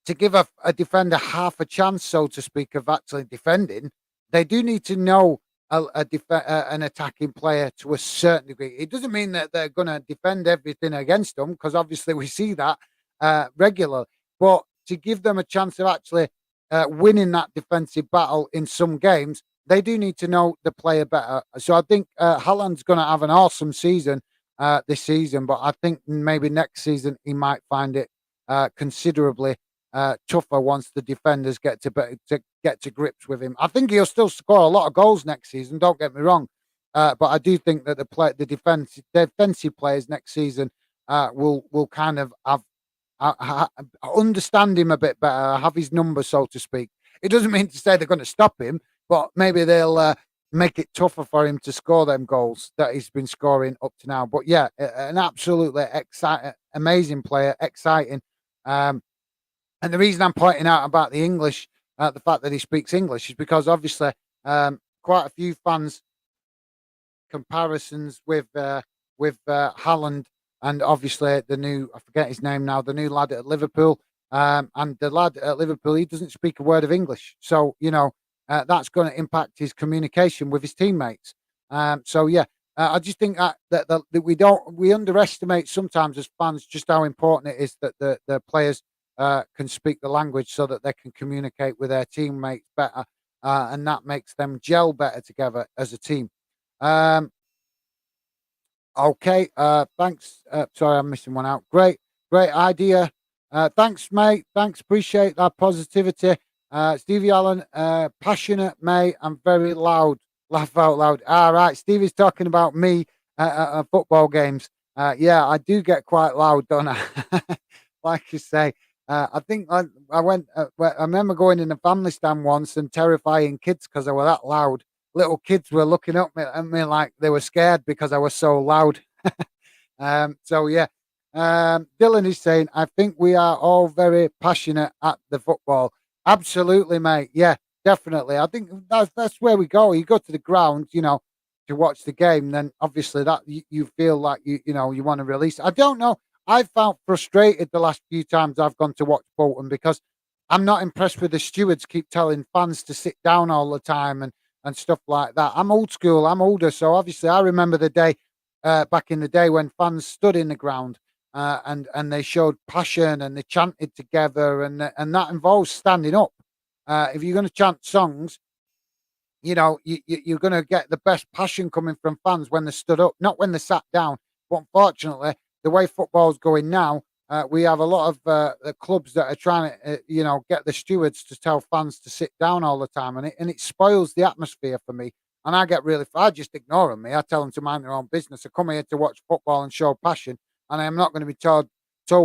to give a defender half a chance, so to speak, of actually defending, they do need to know an attacking player to a certain degree. It doesn't mean that they're going to defend everything against them, because obviously we see that regularly. But to give them a chance of actually winning that defensive battle in some games, they do need to know the player better. So I think Haaland's going to have an awesome season this season, but I think maybe next season he might find it considerably tougher once the defenders get to grips with him. I think he'll still score a lot of goals next season. Don't get me wrong, but I do think that the defensive players next season will kind of understand him a bit better, have his number, so to speak. It doesn't mean to say they're going to stop him, but maybe they'll make it tougher for him to score them goals that he's been scoring up to now. But yeah, an absolutely amazing player, exciting. And the reason I'm pointing out about the English, the fact that he speaks English, is because obviously quite a few fans comparisons with Haaland and obviously the new, I forget his name now, the new lad at Liverpool. And the lad at Liverpool, he doesn't speak a word of English. So, that's going to impact his communication with his teammates. So, yeah, I just think that we underestimate sometimes as fans just how important it is that the players can speak the language so that they can communicate with their teammates better, and that makes them gel better together as a team. Okay, thanks. Sorry, I'm missing one out. Great idea. Thanks, mate. Thanks, appreciate that positivity. Stevie Allen, passionate, mate, and very loud. Laugh out loud. All right, Stevie's talking about me at football games. Yeah, I do get quite loud, don't I? Like you say. I think I went. I remember going in a family stand once and terrifying kids because I was that loud. Little kids were looking up at me like they were scared because I was so loud. So yeah, Dylan is saying, I think we are all very passionate at the football. Absolutely, mate. Yeah, definitely. I think that's where we go. You go to the ground, to watch the game. Then obviously that you feel like you want to release. I don't know. I felt frustrated the last few times I've gone to watch Bolton because I'm not impressed with the stewards keep telling fans to sit down all the time and stuff like that. I'm old school. I'm older, so obviously I remember the day back in the day when fans stood in the ground and they showed passion and they chanted together, and that involves standing up. If you're going to chant songs, you're going to get the best passion coming from fans when they stood up, not when they sat down. But unfortunately, the way football's going now, we have a lot of the clubs that are trying to, get the stewards to tell fans to sit down all the time, and it spoils the atmosphere for me. And I just ignore them. I tell them to mind their own business. I come here to watch football and show passion, and I am not going to be told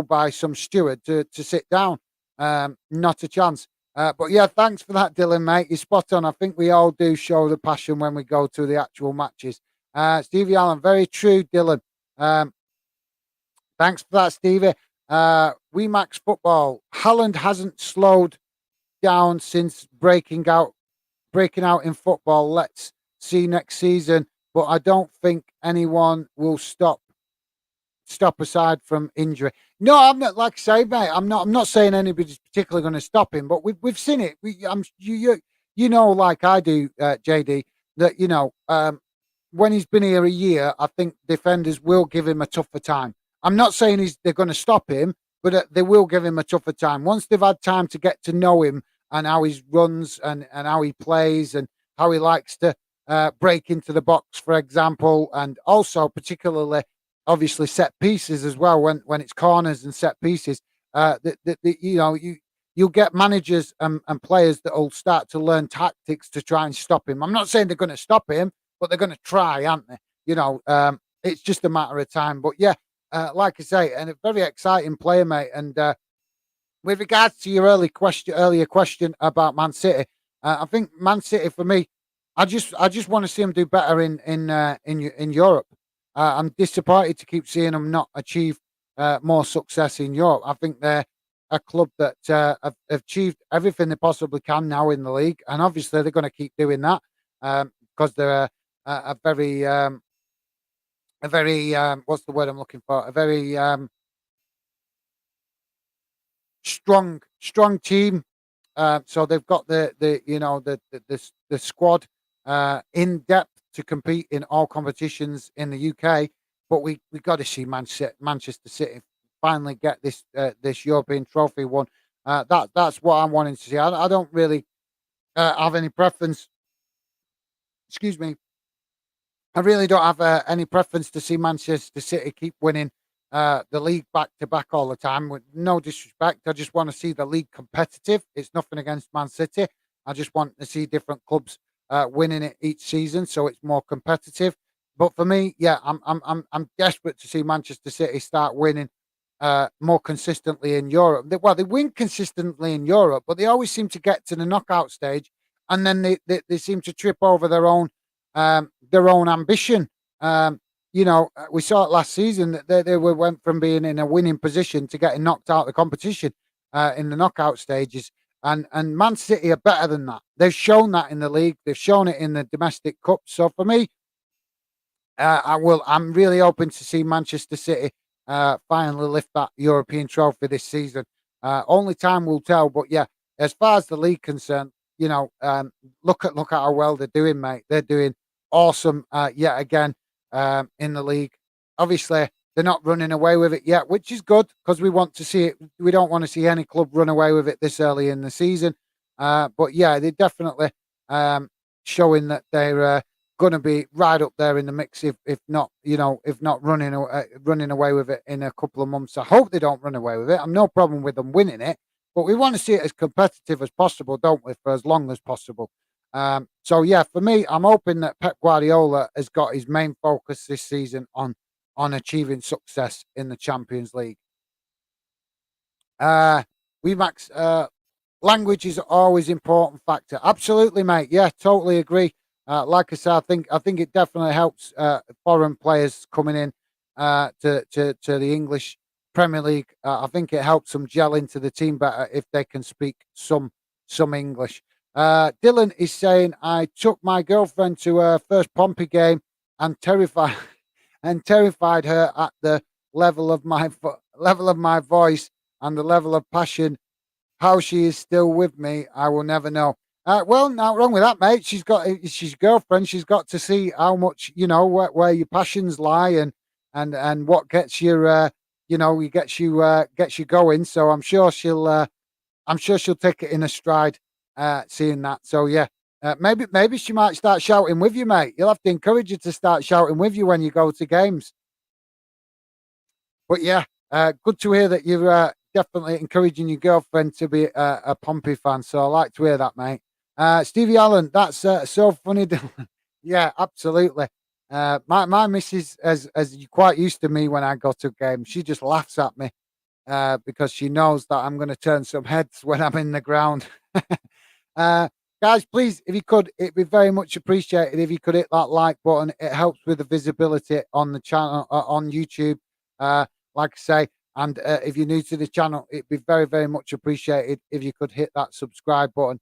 by some steward to sit down. Not a chance. But yeah, thanks for that, Dylan, mate. You're spot on. I think we all do show the passion when we go to the actual matches. Stevie Allen, very true, Dylan. Thanks for that, Stevie. Max football. Haaland hasn't slowed down since breaking out in football. Let's see next season. But I don't think anyone will stop aside from injury. No, I'm not. Like I say, mate, I'm not saying anybody's particularly going to stop him. But we've seen it. Like I do, JD, that when he's been here a year, I think defenders will give him a tougher time. I'm not saying they're going to stop him, but they will give him a tougher time. Once they've had time to get to know him and how he runs and how he plays and how he likes to break into the box, for example, and also particularly, obviously, set pieces as well, when it's corners and set pieces, you'll get managers and players that will start to learn tactics to try and stop him. I'm not saying they're going to stop him, but they're going to try, aren't they? It's just a matter of time. But yeah, like I say, and a very exciting player, mate. And with regards to your earlier question about Man City, I think Man City for me, I just want to see them do better in Europe. I'm disappointed to keep seeing them not achieve more success in Europe. I think they're a club that have achieved everything they possibly can now in the league, and obviously they're going to keep doing that because they're a very what's the word I'm looking for? A very strong team. So they've got the squad in depth to compete in all competitions in the UK. But we got to see Manchester City finally get this European trophy won. That's what I'm wanting to see. I don't really have any preference. Excuse me. I really don't have any preference to see Manchester City keep winning the league back to back all the time. With no disrespect, I just want to see the league competitive. It's nothing against Man City. I just want to see different clubs winning it each season, so it's more competitive. But for me, yeah, I'm desperate to see Manchester City start winning more consistently in Europe. Well, they win consistently in Europe, but they always seem to get to the knockout stage, and then they seem to trip over their own ambition. We saw it last season that went from being in a winning position to getting knocked out of the competition in the knockout stages. And Man City are better than that. They've shown that in the league. They've shown it in the domestic cup. So for me, I'm really hoping to see Manchester City finally lift that European trophy this season. Only time will tell. But yeah, as far as the league concerned, look at how well they're doing, mate. They're doing awesome yet again in the league. Obviously, they're not running away with it yet, which is good because we want to see it. We don't want to see any club run away with it this early in the season. But yeah, they're definitely showing that they're going to be right up there in the mix. If not, if not running away with it in a couple of months. I hope they don't run away with it. I'm no problem with them winning it, but we want to see it as competitive as possible, don't we? For as long as possible. So yeah, for me, I'm hoping that Pep Guardiola has got his main focus this season on achieving success in the Champions League. We Max, language is always important factor. Absolutely, mate. Yeah, totally agree. Like I said, I think it definitely helps foreign players coming in to the English Premier League. I think it helps them gel into the team better if they can speak some English. Dylan is saying, I took my girlfriend to her first Pompey game and terrified her at the level of my voice and the level of passion. How she is still with me, I will never know. Well, not wrong with that, mate. She's girlfriend. She's got to see how much where your passions lie and what gets your gets you going. So I'm sure she'll take it in a stride, seeing that. So yeah, maybe she might start shouting with you, mate. You'll have to encourage her to start shouting with you when you go to games. But yeah, good to hear that you're definitely encouraging your girlfriend to be a Pompey fan. So I like to hear that, mate. Stevie Allen, that's so funny. Dylan. Yeah, absolutely. My missus, as you quite used to me when I go to games, she just laughs at me because she knows that I'm going to turn some heads when I'm in the ground. uh, Guys, please, if you could, it'd be very much appreciated if you could hit that like button. It helps with the visibility on the channel on YouTube. Like I say, and if you're new to the channel, it'd be very, very much appreciated if you could hit that subscribe button.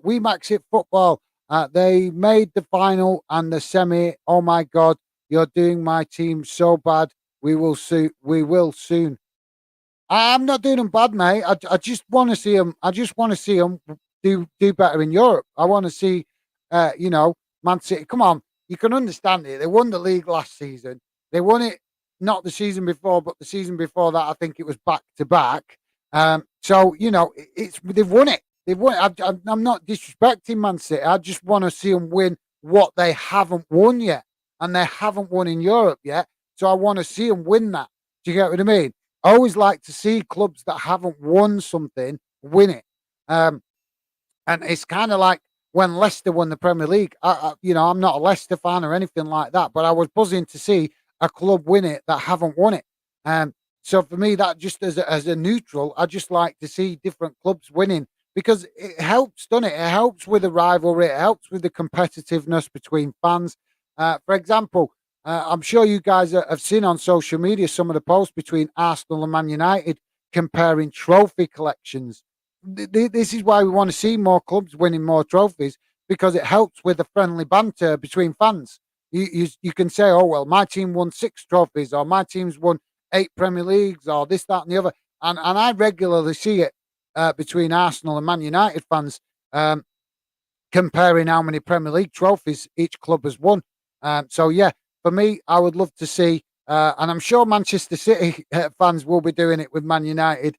We Max It Football. They made the final and the semi. Oh my God, you're doing my team so bad. We will soon. We will soon. I'm not doing them bad, mate. I just want to see them. I just want to see them do better in Europe. I want to see, Man City. Come on, you can understand it. They won the league last season. They won it not the season before, but the season before that. I think it was back to back. So they've won it. They've won it. I'm not disrespecting Man City. I just want to see them win what they haven't won yet, and they haven't won in Europe yet. So I want to see them win that. Do you get what I mean? I always like to see clubs that haven't won something win it. And it's kind of like when Leicester won the Premier League. I'm not a Leicester fan or anything like that, but I was buzzing to see a club win it that haven't won it. So for me, that just as a neutral, I just like to see different clubs winning because it helps, doesn't it? It helps with the rivalry. It helps with the competitiveness between fans. For example, I'm sure you guys have seen on social media some of the posts between Arsenal and Man United comparing trophy collections. This is why we want to see more clubs winning more trophies because it helps with the friendly banter between fans. You can say, oh well, my team won 6 trophies, or my team's won 8 Premier Leagues, or this, that, and the other. And I regularly see it between Arsenal and Man United fans comparing how many Premier League trophies each club has won. So yeah, for me, I would love to see, and I'm sure Manchester City fans will be doing it with Man United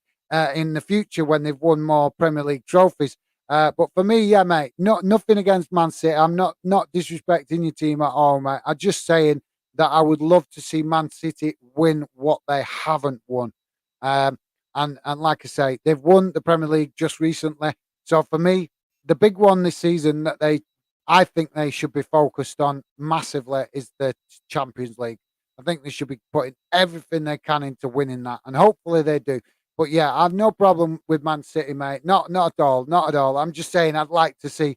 in the future when they've won more Premier League trophies. But for me, yeah, mate, nothing against Man City. I'm not disrespecting your team at all, mate. I'm just saying that I would love to see Man City win what they haven't won. And like I say, they've won the Premier League just recently. So for me, the big one this season that I think they should be focused on massively is the Champions League. I think they should be putting everything they can into winning that, and hopefully they do. But yeah, I've no problem with Man City, mate. Not at all, not at all. I'm just saying I'd like to see.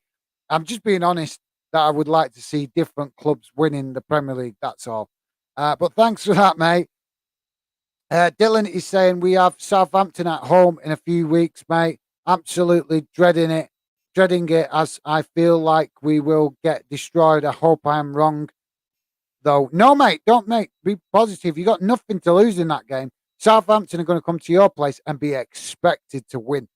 I'm just being honest that I would like to see different clubs winning the Premier League. That's all. But thanks for that, mate. Dylan is saying we have Southampton at home in a few weeks, mate. Absolutely dreading it as I feel like we will get destroyed. I hope I'm wrong, though. No, mate, don't, mate. Be positive. You got nothing to lose in that game. Southampton are going to come to your place and be expected to win.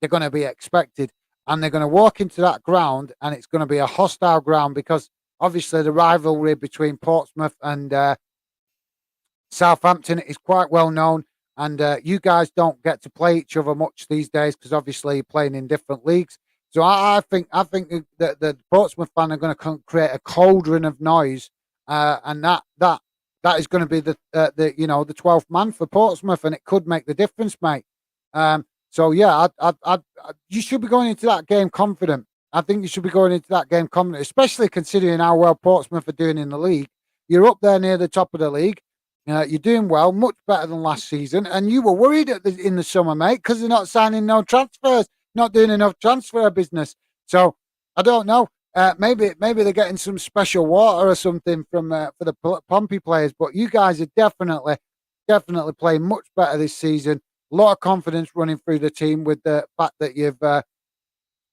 They're going to be expected, and they're going to walk into that ground, and it's going to be a hostile ground because obviously the rivalry between Portsmouth and Southampton is quite well known, and you guys don't get to play each other much these days because obviously you're playing in different leagues. So I think that the Portsmouth fan are going to create a cauldron of noise, and that is going to be the the 12th man for Portsmouth, and it could make the difference, mate. So yeah, you should be going into that game confident. I think you should be going into that game confident, especially considering how well Portsmouth are doing in the league. You're up there near the top of the league. You're doing well, much better than last season, and you were worried in the summer, mate, because they're not signing no transfers, not doing enough transfer business. So I don't know. Maybe they're getting some special water or something from for the Pompey players, but you guys are definitely playing much better this season. A lot of confidence running through the team with the fact that you've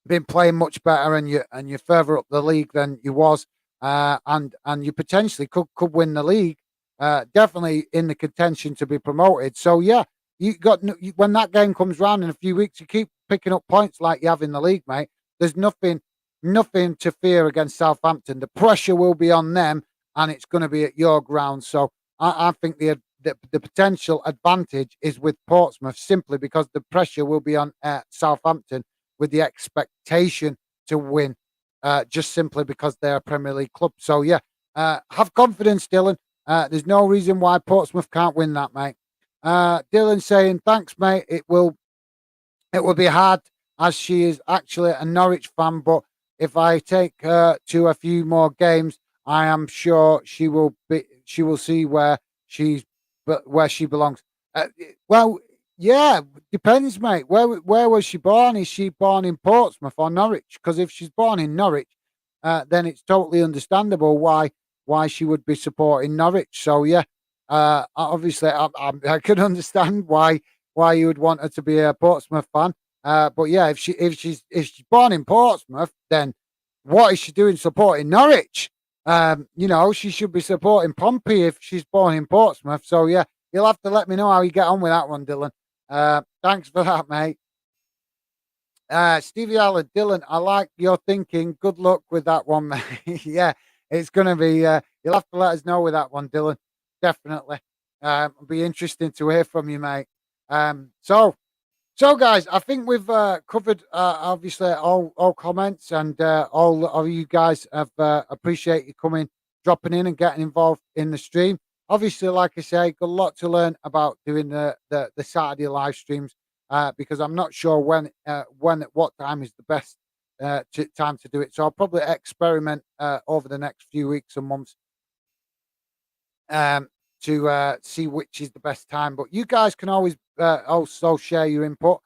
been playing much better and you're further up the league than you was, and you potentially could win the league. Definitely in the contention to be promoted. So yeah, when that game comes round in a few weeks, you keep picking up points like you have in the league, mate. There's nothing to fear against Southampton. The pressure will be on them, and it's going to be at your ground. So I think the potential advantage is with Portsmouth simply because the pressure will be on Southampton with the expectation to win, just simply because they're a Premier League club. So yeah, have confidence, Dylan. There's no reason why Portsmouth can't win that, mate. Dylan saying, thanks, mate. It will be hard as she is actually a Norwich fan, but if I take her to a few more games, I am sure she will see where she belongs. Well, yeah, depends, mate. Where was she born? Is she born in Portsmouth or Norwich? Because if she's born in Norwich, then it's totally understandable why she would be supporting Norwich. So yeah, obviously I can understand why you would want her to be a Portsmouth fan. But yeah, if she's born in Portsmouth, then what is she doing supporting Norwich? She should be supporting Pompey if she's born in Portsmouth. So yeah, you'll have to let me know how you get on with that one, Dylan. Thanks for that, mate. Stevie Allen, Dylan, I like your thinking. Good luck with that one, mate. Yeah, it's going to be, you'll have to let us know with that one, Dylan. Definitely. It'll be interesting to hear from you, mate. So guys, I think we've covered obviously all comments, and all of you guys have appreciate you coming, dropping in, and getting involved in the stream. Obviously, like I say, got a lot to learn about doing the Saturday live streams because I'm not sure when what time is the best time to do it. So I'll probably experiment over the next few weeks and months. to see which is the best time. But you guys can always also share your input.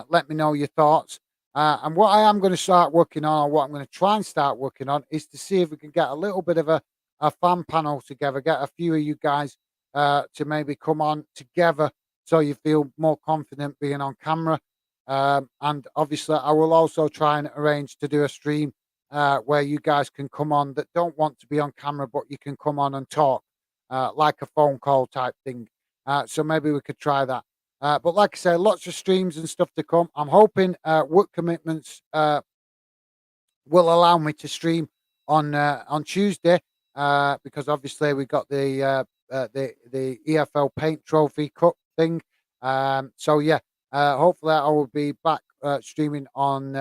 Let me know your thoughts. And what I am going to start working on, or what I'm going to try and start working on, is to see if we can get a little bit of a fan panel together, get a few of you guys to maybe come on together so you feel more confident being on camera. And obviously, I will also try and arrange to do a stream where you guys can come on that don't want to be on camera, but you can come on and talk like a phone call type thing. So maybe we could try that. But like I say, lots of streams and stuff to come. I'm hoping work commitments will allow me to stream on Tuesday because obviously we got the EFL Paint Trophy Cup thing. So yeah, hopefully I will be back streaming on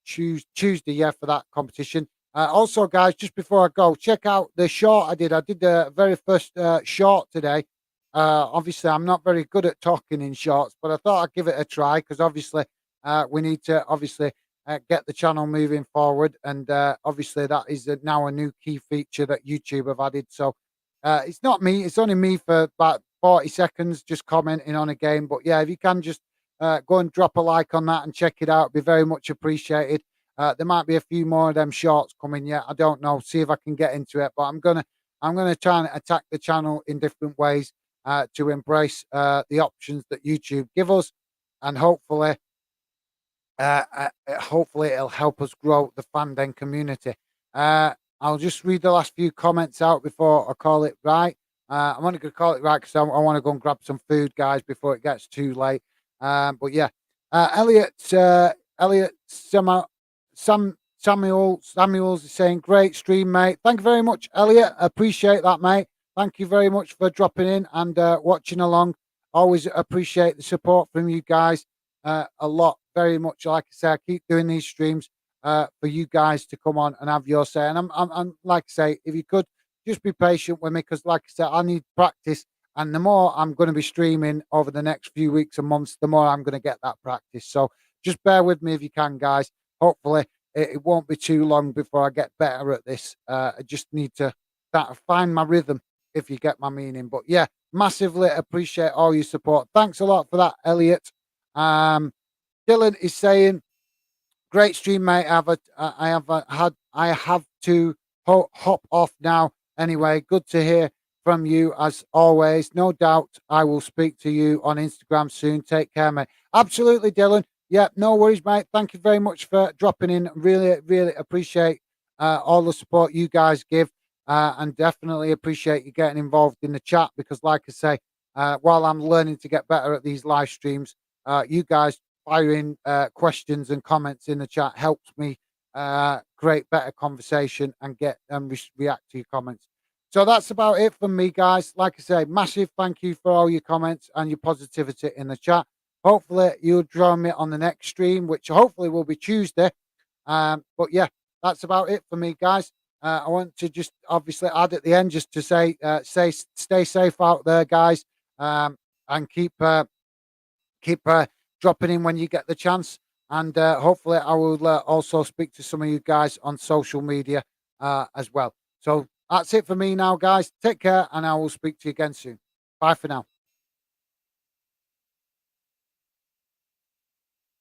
Tuesday, yeah, for that competition. Also, guys, just before I go, check out the short I did. I did the very first short today. Obviously, I'm not very good at talking in shorts, but I thought I'd give it a try because obviously we need to get the channel moving forward, and obviously that is now a new key feature that YouTube have added. So it's not me; it's only me for about 40 seconds, just commenting on a game. But yeah, if you can just go and drop a like on that and check it out, it'd be very much appreciated. There might be a few more of them shorts coming yet. I don't know. See if I can get into it, but I'm gonna try and attack the channel in different ways to embrace the options that YouTube give us, and hopefully it'll help us grow the fandom community. I'll just read the last few comments out before I call it right. I'm only going to call it right because I want to go and grab some food, guys, before it gets too late. But yeah, Elliot Samuels is saying, great stream, mate. Thank you very much, Elliot. Appreciate that, mate. Thank you very much for dropping in and watching along. Always appreciate the support from you guys a lot, very much. Like I say, I keep doing these streams for you guys to come on and have your say. And I'm like I say, if you could just be patient with me, because like I said, I need practice. And the more I'm going to be streaming over the next few weeks and months, the more I'm going to get that practice. So just bear with me if you can, guys. Hopefully it won't be too long before I get better at this. I just need to find my rhythm, if you get my meaning. But yeah, massively appreciate all your support. Thanks a lot for that, Elliot. Dylan is saying, great stream, mate. I have to hop off now. Anyway, good to hear from you as always. No doubt I will speak to you on Instagram soon. Take care, mate. Absolutely, Dylan. Yeah, no worries, mate. Thank you very much for dropping in. Really, really appreciate all the support you guys give. And definitely appreciate you getting involved in the chat because, like I say, while I'm learning to get better at these live streams, you guys firing questions and comments in the chat helps me create better conversation and get react to your comments. So that's about it from me, guys. Like I say, massive thank you for all your comments and your positivity in the chat. Hopefully you'll join me on the next stream, which hopefully will be Tuesday. But yeah, that's about it for me, guys. I want to just obviously add at the end just to say, stay safe out there, guys, and keep dropping in when you get the chance. And hopefully I will also speak to some of you guys on social media as well. So that's it for me now, guys. Take care, and I will speak to you again soon. Bye for now.